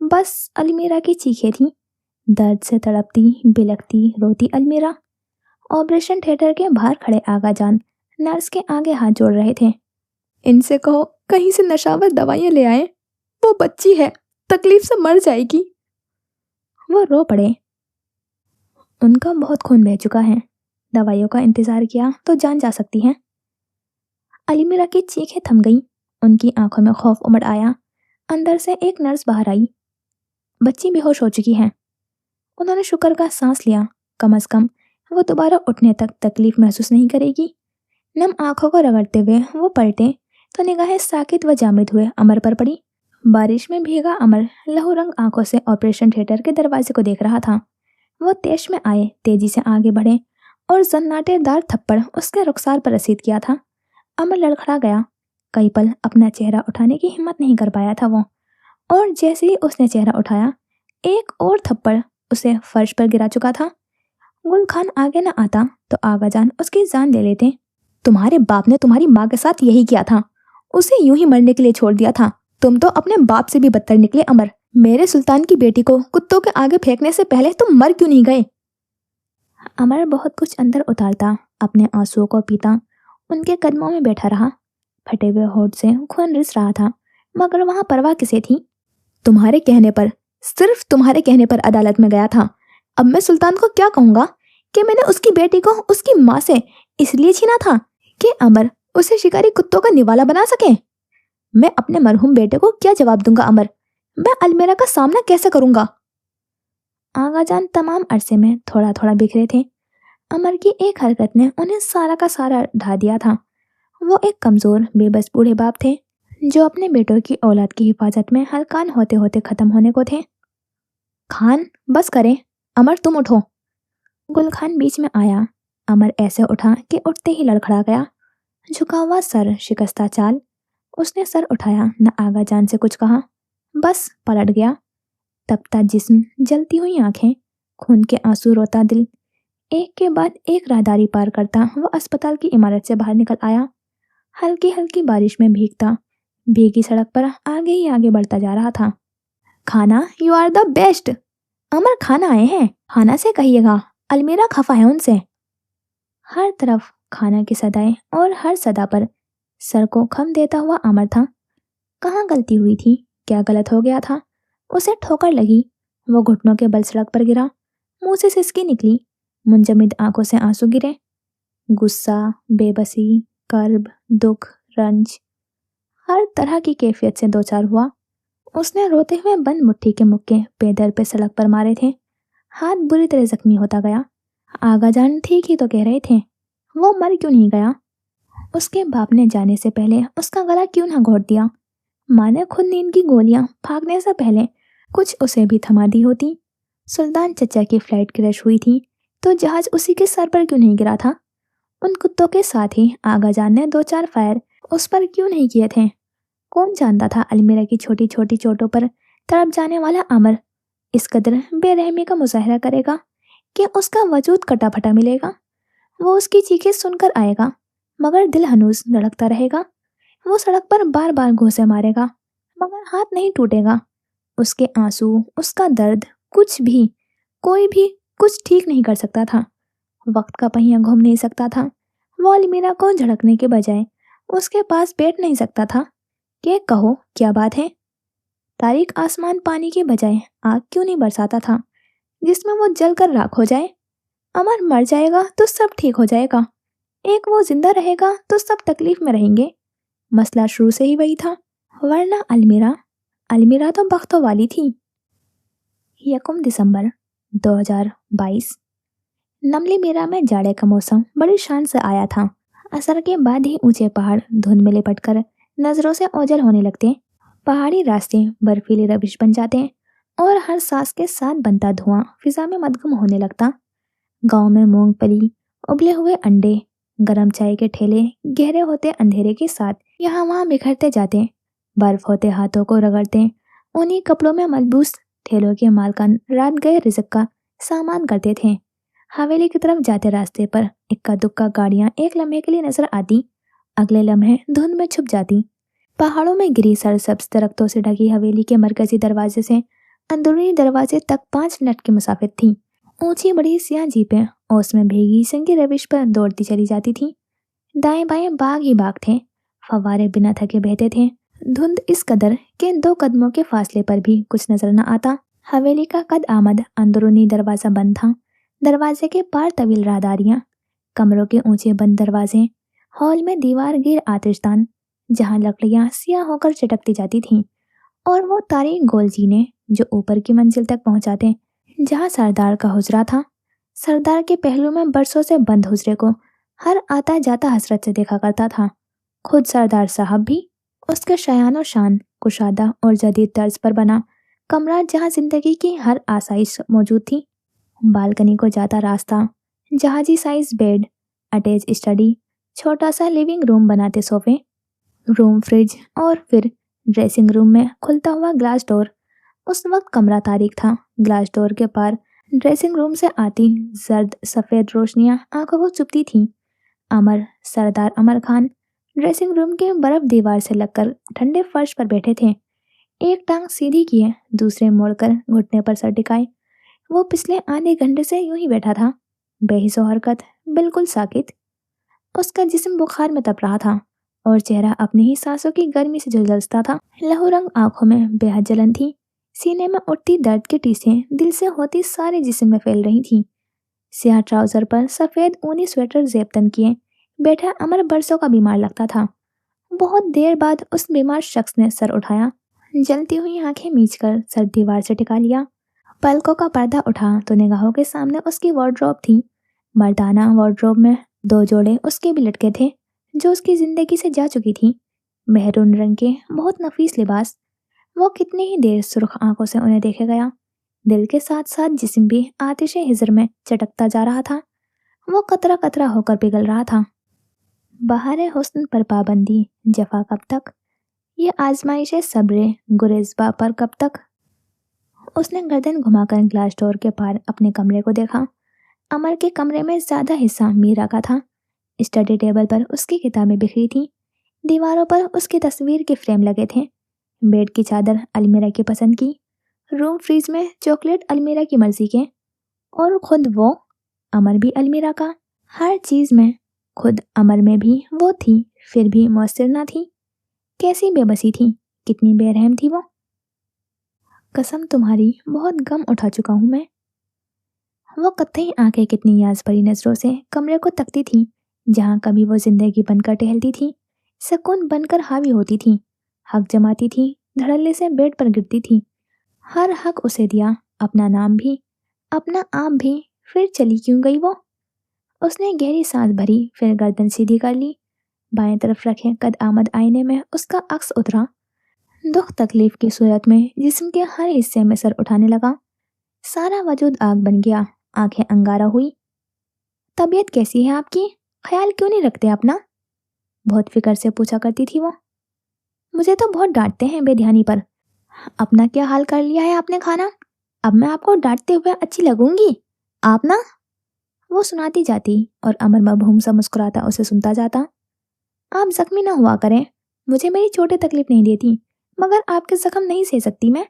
[SPEAKER 1] बस अलमीरा की चीखें थी। दर्द से तड़पती, बिलखती, रोती अलमीरा। ऑपरेशन थिएटर के बाहर खड़े आगा जान नर्स के आगे हाथ जोड़ रहे थे। इनसे कहो कहीं से नशावर दवाइयाँ ले आए। वो बच्ची है, तकलीफ से मर जाएगी। वो रो पड़े। उनका बहुत खून बह चुका है। दवाइयों का इंतजार किया तो जान जा सकती है। अलमीरा की चीखें थम गईं। उनकी आंखों में खौफ उमड़ आया। अंदर से एक नर्स बाहर आई। बच्ची बेहोश हो चुकी है। उन्होंने शुक्र का सांस लिया। कम से कम वो दोबारा उठने तक तकलीफ महसूस नहीं करेगी। नम आंखों को रगड़ते हुए वो पलटे तो निगाहें साकित व जामिद हुए अमर पर पड़ी। बारिश में भीगा अमर लहू रंग आंखों से ऑपरेशन थिएटर के दरवाजे को देख रहा था। वो तेज में आए, तेजी से आगे बढ़े और जन्नाटेदार थप्पड़ उसके रुखसार पर रसीद किया था। अमर लड़खड़ा गया। कई पल अपना चेहरा उठाने की हिम्मत नहीं कर पाया था वो, और जैसे ही उसने चेहरा उठाया, एक और थप्पड़ उसे फर्श पर गिरा चुका था। गुल खान आगे न आता तो आगा जान उसकी जान ले लेते। तुम्हारे बाप ने तुम्हारी माँ के साथ यही किया था, उसे यूं ही मरने के लिए छोड़ दिया था। तुम तो अपने बाप से भी बदतर निकले अमर। मेरे सुल्तान की बेटी को कुत्तों के आगे फेंकने से पहले तुम मर क्यों नहीं गए? अमर बहुत कुछ अंदर उतारता, अपने आंसुओं को पीता, उनके कदमों में बैठा रहा। फटे हुए होठ से खून रिस रहा था, मगर वहां परवाह किसे थी? तुम्हारे कहने पर, सिर्फ तुम्हारे कहने पर अदालत में गया था। अब मैं सुल्तान को क्या कहूंगा कि मैंने उसकी बेटी को उसकी माँ से इसलिए छीना था कि अमर उसे शिकारी कुत्तों का निवाला बना सके। मैं अपने मरहूम बेटे को क्या जवाब दूंगा अमर? मैं अलमीरा का सामना कैसे करूंगा? आगाजान तमाम अरसे में थोड़ा थोड़ा बिखरे थे। अमर की एक हरकत ने उन्हें सारा का सारा ढा दिया था। वो एक कमजोर बेबस बूढ़े बाप थे जो अपने बेटों की औलाद की हिफाजत में हलकान होते होते खत्म होने को थे। खान बस करें, अमर तुम उठो। गुल खान बीच में आया। अमर ऐसे उठा कि उठते ही लड़खड़ा गया। झुका हुआ सर, शिकस्ता चाल। उसने सर उठाया, न आगा जान से कुछ कहा, बस पलट गया। तपता जिस्म, जलती हुई आंखें, खून के आंसू, रोता दिल। एक के बाद एक राहदारी पार करता वो अस्पताल की इमारत से बाहर निकल आया। हल्की हल्की बारिश में भीगता भीगी सड़क पर आगे ही आगे बढ़ता जा रहा था। खाना, यू आर द बेस्ट। अमर खाना आए हैं, खाना से कहिएगा अलमीरा खफा है उनसे। हर तरफ खाना की सदाएं और हर सदा पर सर को खम देता हुआ अमर था। कहाँ गलती हुई थी? क्या गलत हो गया था? उसे ठोकर लगी। वो घुटनों के बल सड़क पर गिरा। मुंह से सिसकी निकली। मुंजमिद आंखों से आंसू गिरे। गुस्सा, बेबसी, कर्ब, दुख, रंज, हर तरह की कैफियत से दो चार हुआ। उसने रोते हुए बंद मुट्ठी के मुक्के पैदल पे सड़क पर मारे थे। हाथ बुरी तरह जख्मी होता गया। आगाजान ठीक ही तो कह रहे थे, वो मर क्यों नहीं गया? उसके बाप ने जाने से पहले उसका गला क्यों ना घोट दिया? माँ ने खुद नींद की गोलियां भागने से पहले कुछ उसे भी थमा दी होती। सुल्तान चचा की फ्लाइट क्रैश हुई थी तो जहाज उसी के सर पर क्यों नहीं गिरा था? उन कुत्तों के साथ ही आगा जान ने 2-4 फायर उस पर क्यों नहीं किए थे? कौन जानता था अलमीरा की छोटी छोटी चोटों पर तड़प जाने वाला अमर इस कदर बेरहमी का मुजाहरा करेगा कि उसका वजूद कटा फटा मिलेगा। वो उसकी चीखें सुनकर आएगा, मगर दिल हनूस धड़कता रहेगा। वो सड़क पर बार बार घूंसे मारेगा, मगर हाथ नहीं टूटेगा। उसके आंसू, उसका दर्द, कुछ भी, कोई भी कुछ ठीक नहीं कर सकता था। वक्त का पहिया घूम नहीं सकता था। वो अलमीरा को झड़कने के बजाय उसके पास बैठ नहीं सकता था कि कहो क्या बात है। तारीख आसमान पानी के बजाय आग क्यों नहीं बरसाता था जिसमें वो जल कर राख हो जाए। अमर मर जाएगा तो सब ठीक हो जाएगा, एक वो जिंदा रहेगा तो सब तकलीफ में रहेंगे। मसला शुरू से ही वही था। वरना अलमीरा अलमीरा तो बख्तों वाली थी। 1 दिसंबर 2022। नमली मीरा में जाड़े का मौसम बड़ी शान से आया था। असर के बाद ही ऊंचे पहाड़ धुंध में लिपट कर नजरों से ओझल होने लगते। पहाड़ी रास्ते बर्फीली रबिश बन जाते और हर सांस के साथ बनता धुआं फिजा में मदगम होने लगता। गांव में मूंगफली, उबले हुए अंडे, गरम चाय के ठेले गहरे होते अंधेरे के साथ यहाँ वहाँ बिखरते जाते। बर्फ होते हाथों को रगड़ते उन्हीं कपड़ों में मलबूस ठेलों के मालकान रात गए रिज़्क का सामान करते थे। हवेली की तरफ जाते रास्ते पर इक्का दुक्का गाड़ियां एक लम्हे के लिए नजर आती, अगले लम्हे धुंध में छुप जाती। पहाड़ों में गिरी सरसब्ज दरख्तों से ढकी हवेली के मरकजी दरवाजे से अंदरूनी दरवाजे तक 5 मिनट की मुसाफिर थी। ऊंची बड़ी सियाह जीपें ओस में भीगी संगी रविश पर दौड़ती चली जाती थी। दाएं बाएं बाग ही बाग थे, फव्वारे बिना थके बहते थे। धुंध इस कदर के 2 कदमों के फासले पर भी कुछ नजर न आता। हवेली का कद आमद अंदरूनी दरवाजा बंद था। दरवाजे के पार तवील राहदारियां, कमरों के ऊंचे बंद दरवाजे, हॉल में दीवार गिर आतिशदान जहां लकड़ियां सियाह होकर चटकती जाती थीं, और वो तारीक गोल जीने जो ऊपर की मंजिल तक पहुंचाते, जहां सरदार का हुजरा था। सरदार के पहलू में बरसों से बंद हुजरे को हर आता जाता हसरत से देखा करता था। खुद सरदार साहब भी। उसके शयान शान कुशादा और जदीद तर्ज पर बना कमरा जहां जिंदगी की हर आसाइश मौजूद थी। बालकनी को जाता रास्ता, जहाजी साइज बेड, अटैच स्टडी, छोटा सा लिविंग रूम बनाते सोफे, रूम फ्रिज और फिर ड्रेसिंग रूम में खुलता हुआ ग्लास डोर। उस वक्त कमरा तारीक था। ग्लास डोर के पार ड्रेसिंग रूम से आती जर्द सफ़ेद रोशनियां आंखों को चुभती थीं। सरदार अमर खान ड्रेसिंग रूम के बर्फ दीवार से लगकर ठंडे फर्श पर बैठे थे। एक टांग सीधी किए, दूसरे मोड़कर घुटने पर सर टिकाए। वो पिछले आधे घंटे से यूं ही बैठा था, बेहिसो हरकत, बिल्कुल साकित। उसका जिस्म बुखार में तप रहा था और चेहरा अपनी ही सांसों की गर्मी से झुलसता था। लहू रंग आंखों में बेहद जलन थी। सीने में उठती दर्द की टीसें दिल से होती सारे जिस्म में फैल रही थीं। स्याह ट्राउजर पर सफेद ऊनी स्वेटर जेबतन किए बैठा अमर बरसों का बीमार लगता था। बहुत देर बाद उस बीमार शख्स ने सर उठाया, जलती हुई आंखें मींचकर सर दीवार से टिका लिया। पलकों का पर्दा उठा तो निगाहों के सामने उसकी वार्डरोब थी। मर्दाना वार्डरोब में 2 जोड़े उसके भी लटके थे जो उसकी जिंदगी से जा चुकी थी। मेहरून रंग के बहुत नफीस लिबास। वो कितनी ही देर सुर्ख आंखों से उन्हें देखे गया। दिल के साथ साथ जिस्म भी आतिश हिजर में चटकता जा रहा था। वो कतरा कतरा होकर पिघल रहा था। बहारे हुस्न पर पाबंदी जफा कब तक, ये आजमाइश सब्रे गुरेज़बा पर कब तक। उसने गर्दन घुमाकर ग्लास डोर के पार अपने कमरे को देखा। अमर के कमरे में ज्यादा हिस्सा मीरा का था। स्टडी टेबल पर उसकी किताबें बिखरी थीं। दीवारों पर उसकी तस्वीर के फ्रेम लगे थे। बेड की चादर अलमीरा की पसंद की। रूम फ्रिज में चॉकलेट अलमीरा की मर्जी के। और खुद वो, अमर भी अलमीरा का। हर चीज में खुद अमर में भी वो थी, फिर भी मौसर ना थी। कैसी बेबसी थी, कितनी बेरहम थी वो। कसम तुम्हारी, बहुत गम उठा चुका हूं मैं। वो कत्थई आंखें कितनी याज भरी नजरों से कमरे को तकती थी जहां कभी वो जिंदगी बनकर टहलती थी, सुकून बनकर हावी होती थी, हक जमाती थी, धड़ल्ले से बेड पर गिरती थी। हर हक उसे दिया, अपना नाम भी, अपना आप भी। फिर चली क्यों गई वो। उसने गहरी सांस भरी, फिर गर्दन सीधी कर ली। बाएं तरफ रखे कद आमद आईने में उसका अक्स उतरा। दुख तकलीफ की सूरत में जिस्म के हर हिस्से में सर उठाने लगा। सारा वजूद आग बन गया, आंखें अंगारा हुई। तबीयत कैसी है आपकी? ख्याल क्यों नहीं रखते अपना? बहुत फिक्र से पूछा करती थी वो। मुझे तो बहुत डांटते हैं बेध्यानी पर। अपना क्या हाल कर लिया है आपने खाना? अब मैं आपको डांटते हुए अच्छी लगूंगी? आप ना, वो सुनाती जाती और अमर मबहूम सा मुस्कुराता उसे सुनता जाता। आप जख्मी ना हुआ करें, मुझे मेरी चोटें तकलीफ नहीं देती, मगर आपके जख्म नहीं सह सकती मैं।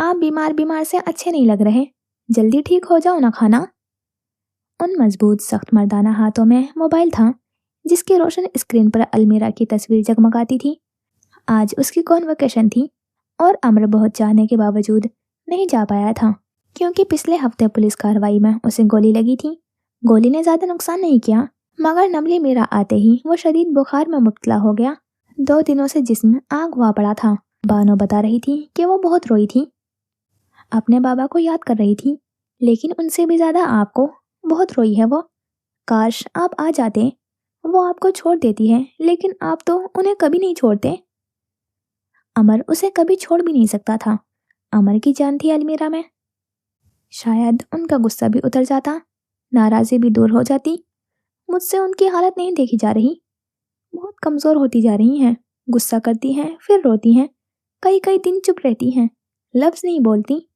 [SPEAKER 1] आप बीमार बीमार से अच्छे नहीं लग रहे, जल्दी ठीक हो जाओ ना खाना। उन मजबूत सख्त मर्दाना हाथों में मोबाइल था, जिसकी रोशन स्क्रीन पर अलमीरा की तस्वीर जगमगाती थी। आज उसकी कॉन्वोकेशन थी और अमर बहुत चाहने के बावजूद नहीं जा पाया था, क्योंकि पिछले हफ्ते पुलिस कार्रवाई में उसे गोली लगी थी। गोली ने ज्यादा नुकसान नहीं किया, मगर नमली मीरा आते ही वो शदीद बुखार में मुब्तला हो गया। 2 दिनों से जिस्म आग हुआ पड़ा था। बानो बता रही थी कि वो बहुत रोई थी, अपने बाबा को याद कर रही थी, लेकिन उनसे भी ज्यादा आपको। बहुत रोई है वो। काश आप आ जाते। वो आपको छोड़ देती है, लेकिन आप तो उन्हें कभी नहीं छोड़ते। अमर उसे कभी छोड़ भी नहीं सकता था। अमर की जान थी अलमीरा में। शायद उनका गुस्सा भी उतर जाता, नाराजी भी दूर हो जाती। मुझसे उनकी हालत नहीं देखी जा रही, बहुत कमजोर होती जा रही हैं। गुस्सा करती हैं, फिर रोती हैं, कई कई दिन चुप रहती हैं, लफ्ज नहीं बोलती।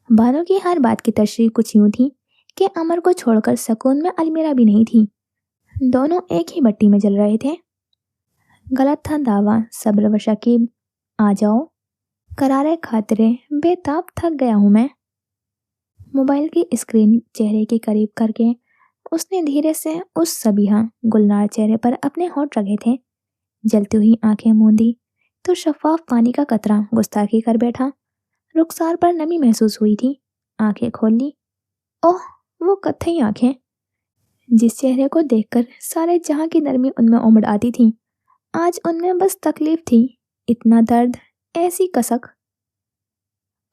[SPEAKER 1] बानो की हर बात की तशरीह कुछ यूं थी कि अमर को छोड़कर सकून में अलमीरा भी नहीं थी। दोनों एक ही भट्टी में जल रहे थे। गलत था दावा, सब्र व शकीब। आ जाओ। करारे खातिरे बेताब थक गया हूं मैं। मोबाइल की स्क्रीन चेहरे के करीब करके उसने धीरे से उस सबिहा गुलनार चेहरे पर अपने होंठ रखे थे। जलती हुई आंखें मूंदी तो शफाफ पानी का कतरा गुस्ताखी कर बैठा। रुखसार पर नमी महसूस हुई थी। आंखें खोल ली। ओह, वो कत्थई आंखें, जिस चेहरे को देखकर सारे जहां की नरमी उनमें उमड़ आती थी, आज उनमें बस तकलीफ थी। इतना दर्द, ऐसी कसक।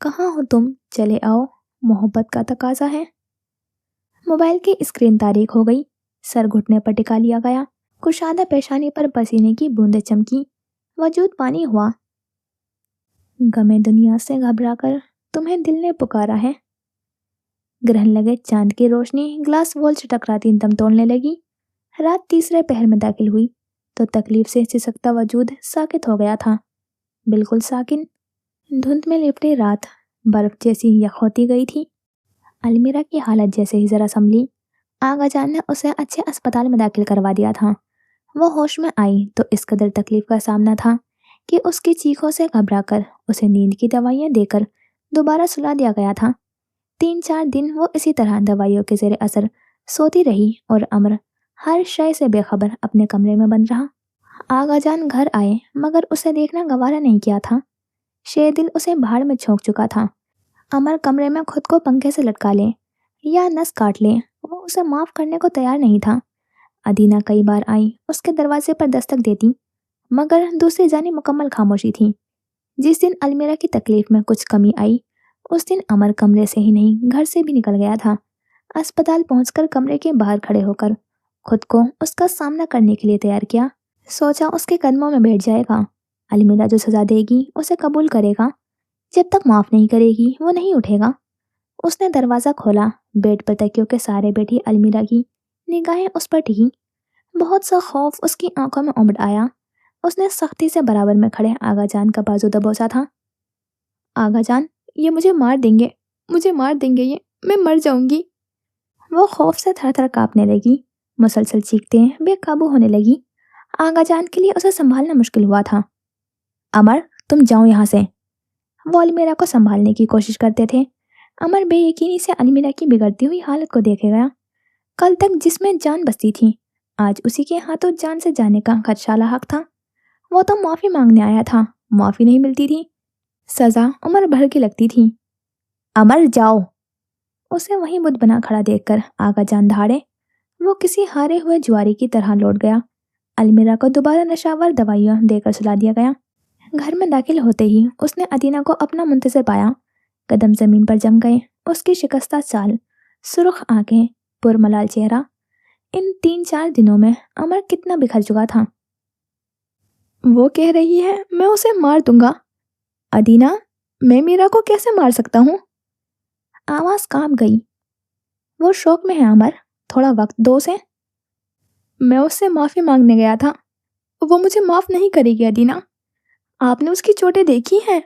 [SPEAKER 1] कहाँ हो तुम? चले आओ, मोहब्बत का तकाजा है। मोबाइल की स्क्रीन तारीख हो गई। सर घुटने पर टिका लिया गया। कुशादा पेशानी पर पसीने की बूंदें चमकी। वजूद पानी हुआ। गमे दुनिया से घबराकर तुम्हें दिल ने पुकारा है। ग्रहण लगे चांद की रोशनी ग्लास वॉल से टकराती दम तोड़ने लगी। रात तीसरे पहर में दाखिल हुई तो तकलीफ से सिसकता वजूद साकित हो गया था, बिल्कुल साकिन। धुंध में लिपटी रात बर्फ जैसी यख होती गई थी। अलमीरा की हालत जैसे ही जरा संभली, आगा जान ने उसे अच्छे अस्पताल में दाखिल करवा दिया था। वो होश में आई तो इस कदर तकलीफ का सामना था कि उसकी चीखों से घबराकर उसे नींद की दवाइयां देकर दोबारा सुला दिया गया था। 3-4 दिन वो इसी तरह दवाइयों के जेर असर सोती रही और अमर हर शय से बेखबर अपने कमरे में बंद रहा। आगा जान घर आए, मगर उसे देखना गवारा नहीं किया था। शेरदिल उसे भाड़ में झोंक चुका था। अमर कमरे में खुद को पंखे से लटका ले या नस काट ले, वो उसे माफ करने को तैयार नहीं था। अदीना कई बार आई, उसके दरवाजे पर दस्तक देती, मगर दूसरी जानी मुकम्मल खामोशी थी। जिस दिन अलमीरा की तकलीफ में कुछ कमी आई, उस दिन अमर कमरे से ही नहीं घर से भी निकल गया था। अस्पताल पहुंचकर कमरे के बाहर खड़े होकर खुद को उसका सामना करने के लिए तैयार किया। सोचा उसके कदमों में बैठ जाएगा। अलमीरा जो सजा देगी उसे कबूल करेगा। जब तक माफ नहीं करेगी वो नहीं उठेगा। उसने दरवाजा खोला। बेड पर तकियों के सहारे बैठी अलमीरा की निगाहें उस पर टिकी। बहुत सा खौफ उसकी आंखों में उमड़ आया। उसने सख्ती से बराबर में खड़े आगा जान का बाजू दबोचा था। आगा जान, ये मुझे मार देंगे, मुझे मार देंगे, ये मैं मर जाऊंगी। वो खौफ से थर थर कांपने लगी। मुसलसल चीखते बेकाबू होने लगी। आगा जान के लिए उसे संभालना मुश्किल हुआ था। अमर, तुम जाओ यहाँ से। वो अलमीरा को संभालने की कोशिश करते थे। अमर बेयकीनी से अलमीरा की बिगड़ती हुई हालत को देखे गया। कल तक जिसमें जान बसती थी, आज उसी के हाथों जान से जाने का खदशा लाहक था। वो तो माफी मांगने आया था, माफी नहीं मिलती थी। सजा उम्र भर की लगती थी। अमर जाओ। उसे वहीं बुत बना खड़ा देखकर आगा जान धाड़े। वो किसी हारे हुए जुआरी की तरह लौट गया। अलमीरा को दोबारा नशावर दवाइयां देकर सुला दिया गया। घर में दाखिल होते ही उसने अदीना को अपना मुंतज़िर पाया। कदम जमीन पर जम गए। उसकी शिकस्ता चाल, सुर्ख आंखें, पुरमलाल चेहरा। इन 3-4 दिनों में अमर कितना बिखर चुका था। वो कह रही है मैं उसे मार दूंगा। अदीना, मैं मीरा को कैसे मार सकता हूँ? आवाज कांप गई। वो शौक में है अमर, थोड़ा वक्त दो उसे। मैं उससे माफ़ी मांगने गया था, वो मुझे माफ़ नहीं करेगी अदीना। आपने उसकी चोटें देखी हैं?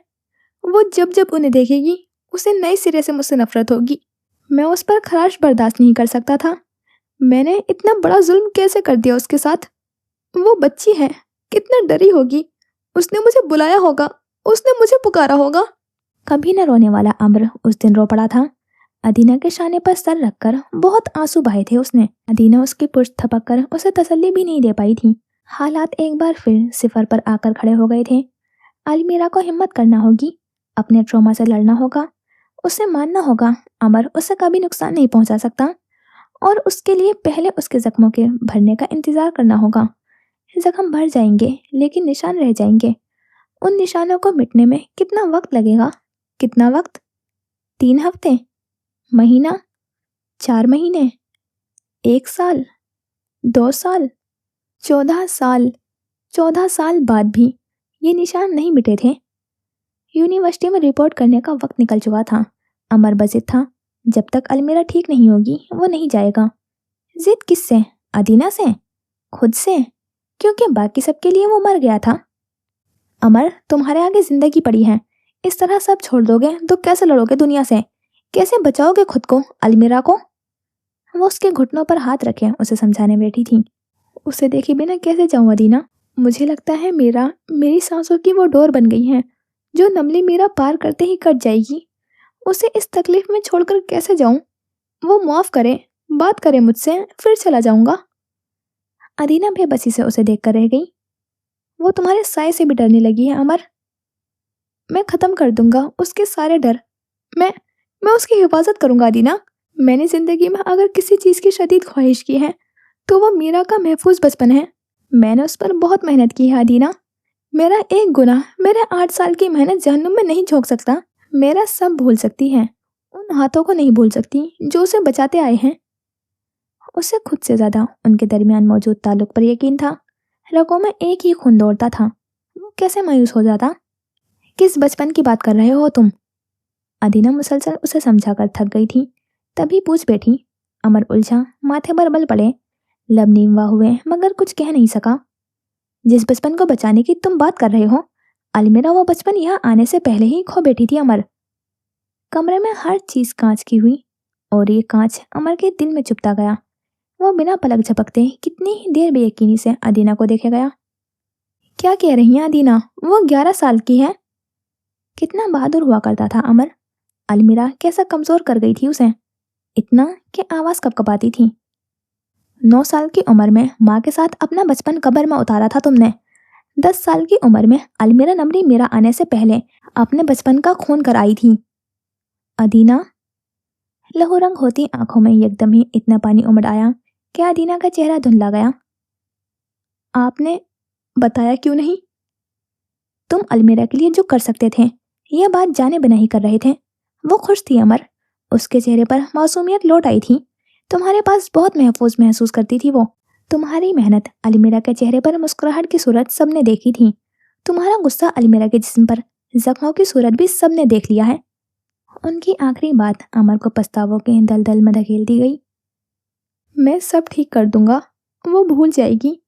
[SPEAKER 1] वो जब जब उन्हें देखेगी उसे नए सिरे से मुझसे नफरत होगी। मैं उस पर खराश बर्दाश्त नहीं कर सकता था। मैंने इतना बड़ा जुल्म कैसे कर दिया उसके साथ? वो बच्ची है, कितना डरी होगी। उसने मुझे बुलाया होगा, उसने मुझे पुकारा होगा। कभी न रोने वाला अम्र उस दिन रो पड़ा था। अदीना के शाने पर सर रखकर बहुत आंसू बहाए थे उसने। अदीना उसकी पुष्ट थपक कर उसे तसल्ली भी नहीं दे पाई थी। हालात एक बार फिर सिफर पर आकर खड़े हो गए थे। अलमीरा को हिम्मत करना होगी, अपने ट्रॉमा से लड़ना होगा, उसे मानना होगा अमर उसे कभी नुकसान नहीं पहुंचा सकता, और उसके लिए पहले उसके जख्मों के भरने का इंतजार करना होगा। जख्म भर जाएंगे लेकिन निशान रह जाएंगे। उन निशानों को मिटने में कितना वक्त लगेगा? कितना वक्त? 3 हफ्ते? महीना? 4 महीने? 1 साल? 2 साल? 14 साल? 14 साल बाद भी ये निशान नहीं मिटे थे। यूनिवर्सिटी में रिपोर्ट करने का वक्त निकल चुका था। अमर बजिद था, जब तक अलमीरा ठीक नहीं होगी वो नहीं जाएगा। जिद किससे? अदीना से? खुद से? क्योंकि बाकी सबके लिए वो मर गया था। अमर, तुम्हारे आगे जिंदगी पड़ी है, इस तरह सब छोड़ दोगे तो कैसे लड़ोगे दुनिया से? कैसे बचाओगे खुद को, अलमीरा को? वो उसके घुटनों पर हाथ रखे उसे समझाने बैठी थी। उसे देखे बिना कैसे जाऊं अदीना? मुझे लगता है मेरी सांसों की वो डोर बन गई है, जो नमली मेरा पार करते ही कट जाएगी। उसे इस तकलीफ में छोड़कर कैसे जाऊं? वो माफ करे, बात करे मुझसे, फिर चला जाऊंगा। अदीना बेबसी से उसे देखकर रह गई। वो तुम्हारे साय से भी डरने लगी है अमर। मैं खत्म कर दूंगा उसके सारे डर। मैं उसकी हिफाजत करूंगा अदीना। मैंने जिंदगी में अगर किसी चीज की शदीद ख्वाहिश की है तो वो मीरा का महफूज बचपन है। मैंने उस पर बहुत मेहनत की है अदीना। मेरा एक गुनाह मेरे 8 साल की मेहनत जहन्नुम में नहीं झोंक सकता। मेरा सब भूल सकती है, उन हाथों को नहीं भूल सकती जो उसे बचाते आए हैं। उसे खुद से ज्यादा उनके दरमियान मौजूद ताल्लुक पर यकीन था। रगों में एक ही खून दौड़ता था। वो कैसे मायूस हो जाता? किस बचपन की बात कर रहे हो तुम? अदीना मुसलसल उसे समझाकर थक गई थी, तभी पूछ बैठी। अमर उलझा, माथे पर बल पड़े, लब नीवा हुए मगर कुछ कह नहीं सका। जिस बचपन को बचाने की तुम बात कर रहे हो, अलमीरा वो बचपन यहाँ आने से पहले ही खो बैठी थी अमर। कमरे में हर चीज कांच की हुई और ये कांच अमर के दिल में चुभता गया। वो बिना पलक झपकते कितनी ही देर बेयकीनी से अदीना को देखे गया। क्या कह रही हैं अदीना? वो 11 साल की है। कितना बहादुर हुआ करता था अमर। अलमीरा कैसा कमजोर कर गई थी उसे, इतना कि आवाज कपकपाती थी। 9 साल की उम्र में माँ के साथ अपना बचपन कब्र में उतारा था तुमने। 10 साल की उम्र में अलमीरा नमरी मेरा आने से पहले अपने बचपन का खून कर आई थी। अदीना, लहू रंग होती आंखों में एकदम ही इतना पानी उमड़ आया कि अदीना का चेहरा धुंधला गया। आपने बताया क्यों नहीं? तुम अलमीरा के लिए जो कर सकते थे, यह बात जाने बिना ही कर रहे थे। वो खुश थी अमर, उसके चेहरे पर मासूमियत लौट आई थी। तुम्हारे पास बहुत महफूज महसूस करती थी वो। तुम्हारी मेहनत, अलमीरा के चेहरे पर मुस्कुराहट की सूरत सबने देखी थी। तुम्हारा गुस्सा अलमीरा के जिस्म पर जख्मों की सूरत भी सबने देख लिया है। उनकी आखिरी बात अमर को पछतावों के दलदल में धकेल दी गई। मैं सब ठीक कर दूंगा, वो भूल जाएगी,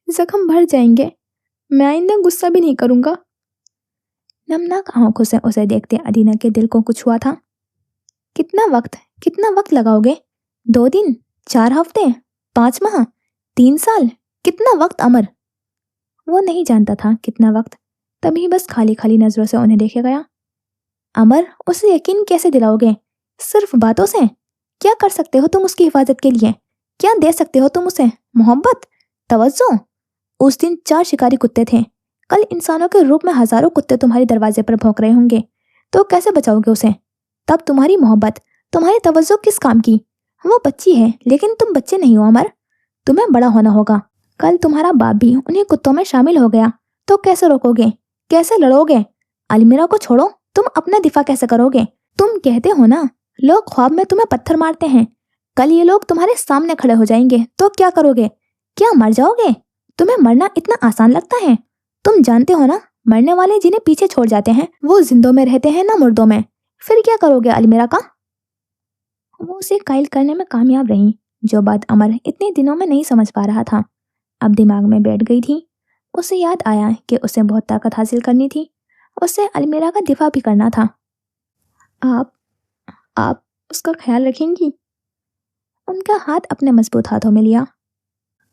[SPEAKER 1] जख्म भर जाएंगे, मैं आइंदा गुस्सा भी नहीं करूंगा। नमनाक आंखों से उसे देखते अदीना के दिल को कुछ हुआ था। कितना वक्त लगाओगे? 2 दिन? 4 हफ्ते? 5 माह? 3 साल? कितना वक्त अमर? वो नहीं जानता था कितना वक्त, तभी बस खाली खाली नजरों से उन्हें देखे गया। अमर, उसे यकीन कैसे दिलाओगे? सिर्फ बातों से? क्या कर सकते हो तुम उसकी हिफाजत के लिए? क्या दे सकते हो तुम उसे? मोहब्बत? तवज्जो? उस दिन 4 शिकारी कुत्ते थे, कल इंसानों के रूप में हजारों कुत्ते तुम्हारे दरवाजे पर भौंक रहे होंगे, तो कैसे बचाओगे उसे? तब तुम्हारी मोहब्बत, तुम्हारी तवज्जो किस काम की? वो बच्ची है, लेकिन तुम बच्चे नहीं हो अमर, तुम्हें बड़ा होना होगा। कल तुम्हारा बाप भी उन्हीं कुत्तों में शामिल हो गया, तो कैसे रोकोगे? कैसे लड़ोगे? अलमीरा को छोड़ो, तुम अपना दिफा कैसे करोगे? तुम कहते हो ना, लोग ख्वाब में तुम्हें पत्थर मारते हैं, कल ये लोग तुम्हारे सामने खड़े हो जाएंगे तो क्या करोगे? क्या मर जाओगे? तुम्हें मरना इतना आसान लगता है? तुम जानते हो ना, मरने वाले जिन्हें पीछे छोड़ जाते हैं वो जिंदों में रहते हैं ना मुर्दों में। फिर क्या करोगे अलमीरा का? वो उसे कायल करने में कामयाब रही, जो बात अमर इतने दिनों में नहीं समझ पा रहा था। अब दिमाग में बैठ गई थी। उसे याद आया कि उसे बहुत ताकत हासिल करनी थी, उसे अलमीरा का दिफा भी करना था। आप उसका ख्याल रखेंगी? उनका हाथ अपने मजबूत हाथों में लिया।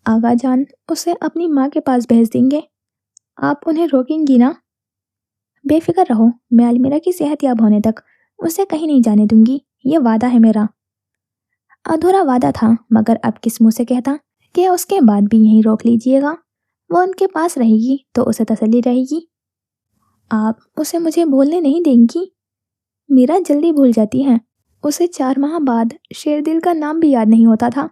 [SPEAKER 1] आगा जान उसे अपनी माँ के पास भेज देंगे, आप उन्हें रोकेंगी ना? बेफिक्र रहो, मैं अलमीरा की सेहत याब होने तक उसे कहीं नहीं जाने दूंगी, ये वादा है मेरा। अधूरा वादा था, मगर अब किस मुंह से कहता कि उसके बाद भी यहीं रोक लीजिएगा। वो उनके पास रहेगी तो उसे तसल्ली रहेगी। आप उसे मुझे भूलने नहीं देंगी? मीरा जल्दी भूल जाती है। उसे 4 माह बाद शेरदिल का नाम भी याद नहीं होता था।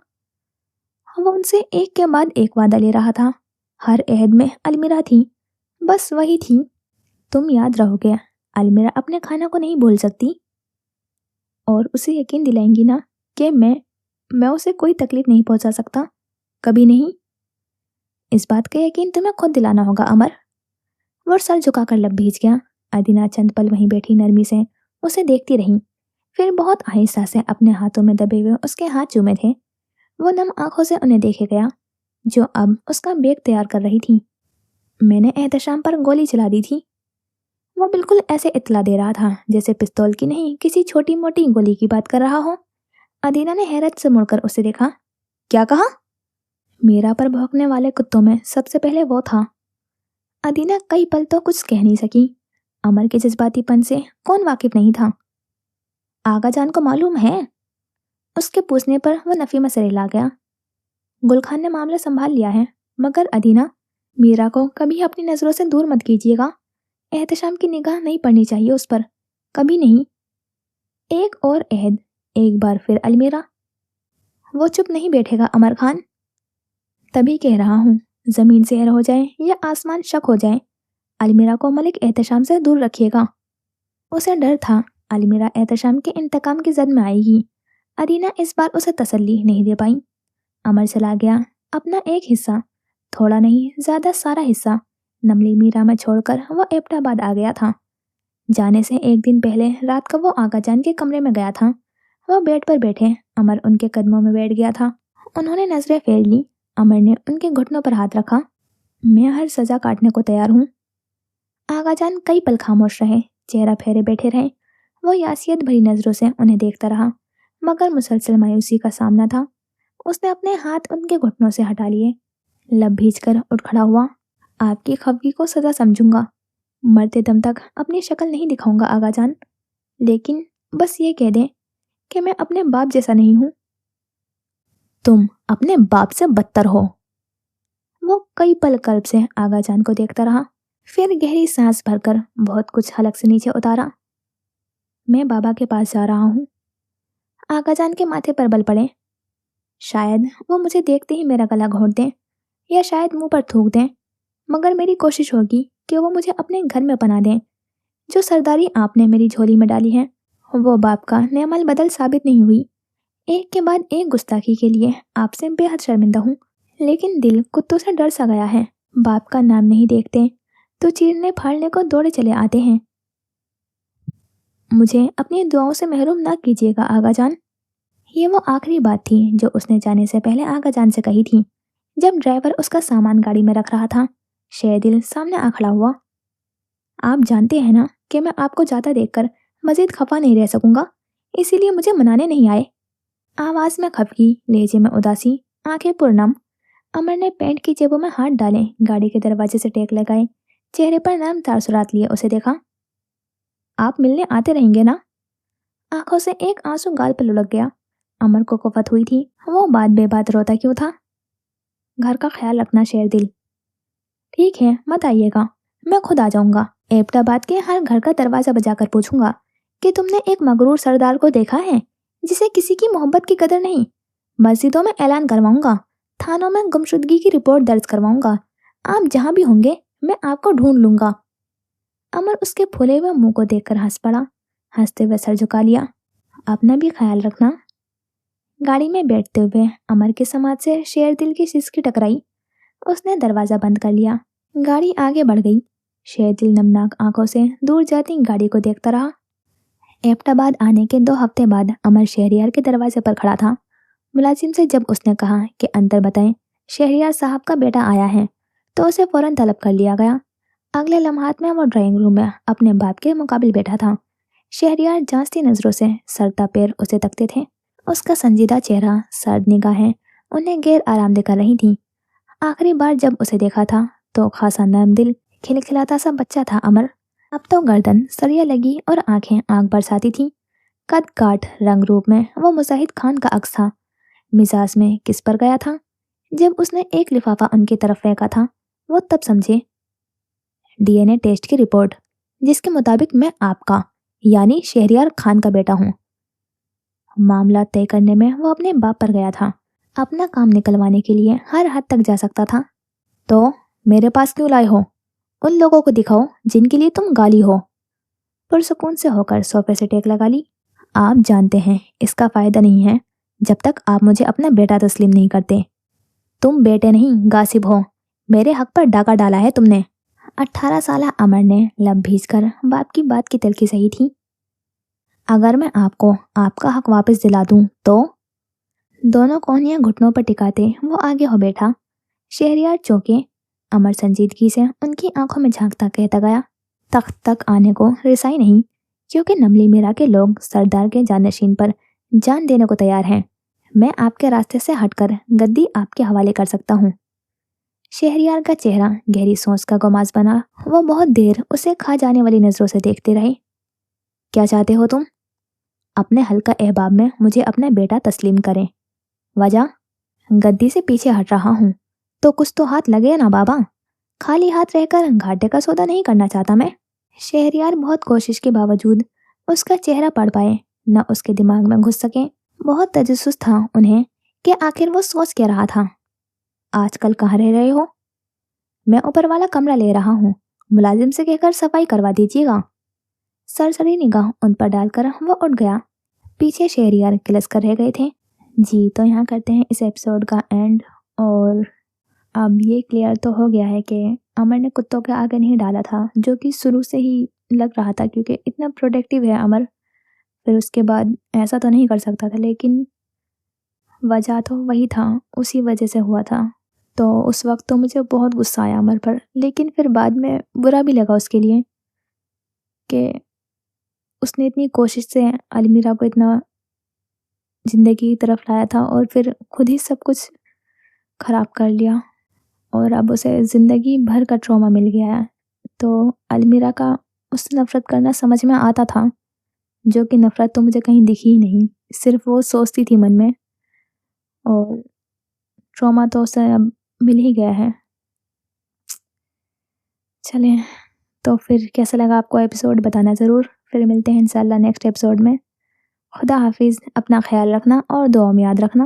[SPEAKER 1] वो उनसे एक के बाद एक वादा ले रहा था। हर अहद में अलमीरा थी, बस वही थी। तुम याद रहोगे, अलमीरा अपने खाना को नहीं भूल सकती। और उसे यकीन दिलाएंगी ना कि मैं उसे कोई तकलीफ नहीं पहुंचा सकता, कभी नहीं। इस बात का यकीन तुम्हें खुद दिलाना होगा अमर। वो सर झुकाकर लब भीज गया। अदीना चंद पल वहीं बैठी नरमी से उसे देखती रही, फिर बहुत आहिस्ता से अपने हाथों में दबे हुए उसके हाथ चूमे थे। वो नम आंखों से उन्हें देखे गया, जो अब उसका बैग तैयार कर रही थी। मैंने एहतशाम पर गोली चला दी थी। वो बिल्कुल ऐसे इत्तला दे रहा था जैसे पिस्तौल की नहीं, किसी छोटी मोटी गोली की बात कर रहा हो। अदीना ने हैरत से मुड़कर उसे देखा। क्या कहा? मीरा पर भौंकने वाले कुत्तों में सबसे पहले वो था। अदीना कई पल तो कुछ कह नहीं सकी। अमर के जज्बातीपन से कौन वाकिफ नहीं था? आगा जान को मालूम है? उसके पूछने पर वो नफी में सरेला गया। गुलखान ने मामला संभाल लिया है, मगर अदीना, मीरा को कभी अपनी नजरों से दूर मत कीजिएगा। एहतशाम की निगाह नहीं पड़नी चाहिए उस पर, कभी नहीं। एक और अहद, एक बार फिर अलमीरा। वो चुप नहीं बैठेगा अमर खान। तभी कह रहा हूँ, जमीन सेहर हो जाए या आसमान शक हो जाए, अलमीरा को मलिक एहतशाम से दूर रखिएगा। उसे डर था अलमीरा एहतशाम के इंतकाम की जद में आएगी। अदीना इस बार उसे तसल्ली नहीं दे पाई। अमर चला गया। अपना एक हिस्सा, थोड़ा नहीं ज्यादा सारा हिस्सा, नमली मीरा में छोड़कर वो एबटाबाद आ गया था। जाने से एक दिन पहले रात को वो आगा जान के कमरे में गया था। वो बेड पर बैठे, अमर उनके कदमों में बैठ गया था। उन्होंने नजरें फेर ली। अमर ने उनके घुटनों पर हाथ रखा। मैं हर सजा काटने को तैयार हूँ। आगा जान कई पल खामोश रहे, चेहरा फेरे बैठे रहे। वो यासियत भरी नजरों से उन्हें देखता रहा, मगर मुसलसल मायूसी का सामना था। उसने अपने हाथ उनके घुटनों से हटा लिए, लब भींचकर उठ खड़ा हुआ। आपकी खफगी को सजा समझूंगा, मरते दम तक अपनी शक्ल नहीं दिखाऊंगा आगा जान, लेकिन बस ये कह दें कि मैं अपने बाप जैसा नहीं हूँ। तुम अपने बाप से बदतर हो। वो कई पल कल्ब से आगा जान को देखता रहा, फिर गहरी सांस भरकर बहुत कुछ हलक से नीचे उतारा। मैं बाबा के पास जा रहा हूँ। आगा जान के माथे पर बल पड़े। शायद वो मुझे देखते ही मेरा गला घोंट दें, या शायद मुंह पर थूक दें, मगर मेरी कोशिश होगी कि वो मुझे अपने घर में पना दें। जो सरदारी आपने मेरी झोली में डाली है, वो बाप का नेमल बदल साबित नहीं हुई। एक के बाद एक गुस्ताखी के लिए आपसे बेहद शर्मिंदा हूँ, लेकिन दिल कुत्तों से डर सा गया है। बाप का नाम नहीं देखते तो चीरने फाड़ने को दौड़े चले आते हैं। मुझे अपनी दुआओं से महरूम ना कीजिएगा आगा जान। ये वो आखिरी बात थी जो उसने जाने से पहले आगा जान से कही थी। जब ड्राइवर उसका सामान गाड़ी में रख रहा था, शेरदिल सामने आ खड़ा हुआ। आप जानते हैं ना कि मैं आपको जाता देखकर मजीद खफा नहीं रह सकूंगा, इसीलिए मुझे मनाने नहीं आए। आवाज में खफगी, लहजे में उदासी, आंखें पुरनम। अमर ने पैंट की जेबों में हाथ डाले, गाड़ी के दरवाजे से टेक लगाए, चेहरे पर नरम तासुरात लिए उसे देखा। आप मिलने आते रहेंगे ना? आंखों से एक आंसू गाल पर लुढ़क गया। अमर को कुफत हुई थी, वो बात बेबात रोता क्यों था? घर का ख्याल रखना शेरदिल। ठीक है, मत आइएगा, मैं खुद आ जाऊंगा। एबटाबाद के हर घर का दरवाजा बजाकर पूछूंगा कि तुमने एक मगरूर सरदार को देखा है जिसे किसी की मोहब्बत की कदर नहीं। मस्जिदों में ऐलान करवाऊंगा, थानों में गुमशुदगी की रिपोर्ट दर्ज करवाऊंगा। आप जहां भी होंगे मैं आपको ढूंढ लूंगा। अमर उसके फूले हुए मुंह को देखकर हंस पड़ा। हंसते हुए सर झुका लिया। अपना भी ख्याल रखना। गाड़ी में बैठते हुए अमर के समाज से शेरदिल की सिसकी टकराई। उसने दरवाजा बंद कर लिया। गाड़ी आगे बढ़ गई। शेरदिल नमनाक आंखों से दूर जाती गाड़ी को देखता रहा। एबटाबाद आने के 2 हफ्ते बाद अमर शहरियार के दरवाजे पर खड़ा था। मुलाजिम से जब उसने कहा कि अंतर बताएं, شہریار صاحب کا بیٹا آیا ہے تو اسے فوراً طلب کر لیا گیا۔ اگلے لمحات میں وہ ڈرائنگ روم میں اپنے باپ کے مقابل بیٹھا تھا۔ شہریار جانچتی نظروں سے سر تا پیر اسے تکتے تھے۔ اس کا سنجیدہ چہرہ، سرد نگاہیں انہیں غیر آرام دہ کر رہی تھیں۔ آخری بار جب اسے دیکھا تھا تو خاصا نرم دل، کھلکھلاتا سا بچہ تھا امر۔ اب تو گردن سریا لگی اور آنکھیں آنکھ برساتی تھیں۔ قد کاٹ رنگ روپ میں وہ مزاحد خان کا عکس تھا۔ مزاج میں کس پر گیا تھا؟ جب اس نے ایک لفافہ ان کی طرف پھینکا تھا وہ تب سمجھے۔ ڈی این اے ٹیسٹ کی رپورٹ، جس کے مطابق میں آپ کا یعنی شہریار خان کا بیٹا ہوں۔ معاملہ طے کرنے میں وہ اپنے باپ پر گیا تھا۔ اپنا کام نکلوانے کے لیے ہر حد تک جا سکتا تھا۔ تو میرے پاس کیوں لائے ہو؟ ان لوگوں کو دکھاؤ جن کے لیے تم گالی ہو۔ پرسکون سے ہو کر صوفے سے ٹیک لگا لی۔ آپ جانتے ہیں اس کا فائدہ نہیں ہے جب تک آپ مجھے اپنا بیٹا تسلیم نہیں کرتے۔ تم بیٹے نہیں غاصب ہو، میرے حق پر ڈاکہ ڈالا ہے تم نے۔ 18 سالہ امر نے لب بھیج کر باپ کی بات کی تلخی سہی تھی۔ اگر میں آپ کو آپ کا حق واپس دلا دوں تو؟ دونوں کوہنیاں گھٹنوں پر ٹکاتے وہ آگے ہو بیٹھا۔ شہریار چونکے، امر سنجیدگی سے ان کی آنکھوں میں جھانکتا کہتا گیا، تخت تک آنے کو رسائی نہیں، کیونکہ نملی میرا کے لوگ سردار کے جانشین پر جان دینے کو تیار ہیں۔ میں آپ کے راستے سے ہٹ کر گدی آپ کے حوالے کر سکتا ہوں۔ شہریار کا چہرہ گہری سوچ کا گماز بنا۔ وہ بہت دیر اسے کھا جانے والی نظروں سے دیکھتے رہے۔ کیا چاہتے ہو تم؟ اپنے حلقہ احباب میں مجھے اپنا بیٹا تسلیم کریں۔ وجہ؟ گدی سے پیچھے ہٹ رہا ہوں تو کچھ تو ہاتھ لگے نا بابا۔ خالی ہاتھ رہ کر گھاٹے کا سودا نہیں کرنا چاہتا میں۔ شہریار بہت کوشش کے باوجود اس کا چہرہ پڑھ پائے نہ اس کے دماغ میں گھس سکے۔ بہت تجسس تھا انہیں کہ آخر وہ سوچ کیا رہا تھا۔ آج کل کہاں رہ رہے ہو؟ میں اوپر والا کمرہ لے رہا ہوں، ملازم سے کہہ کر صفائی کروا دیجیے گا۔ سرسری نگاہ ان پر ڈال کر وہ اٹھ گیا۔ پیچھے شہریار کلس کر رہ گئے تھے۔ جی تو یہاں کرتے ہیں اس ایپیسوڈ کا اینڈ، اور اب یہ کلیئر تو ہو گیا ہے کہ امر نے کتوں کے آگے نہیں ڈالا تھا، جو کہ شروع سے ہی لگ رہا تھا، کیونکہ اتنا پروڈکٹیو ہے امر، پھر اس کے بعد ایسا تو نہیں کر سکتا تھا، لیکن وجہ تو وہی تھا، اسی وجہ سے ہوا تھا۔ تو اس وقت تو مجھے بہت غصہ آیا امر پر، لیکن پھر بعد میں برا بھی لگا اس کے لیے کہ اس نے اتنی کوشش سے المیرا کو اتنا زندگی کی طرف لایا تھا اور پھر خود ہی سب کچھ خراب کر لیا، اور اب اسے زندگی بھر کا ٹراما مل گیا ہے۔ تو المیرا کا اس سے نفرت کرنا سمجھ میں آتا تھا، جو کہ نفرت تو مجھے کہیں دکھی ہی نہیں، صرف وہ سوچتی تھی من میں، اور ٹراما تو اسے اب مل ہی گیا ہے۔ چلیں، تو پھر کیسا لگا آپ کو ایپیسوڈ بتانا ضرور۔ پھر ملتے ہیں انشاءاللہ نیکسٹ ایپیسوڈ میں۔ خدا حافظ، اپنا خیال رکھنا اور دعاؤں میں یاد رکھنا۔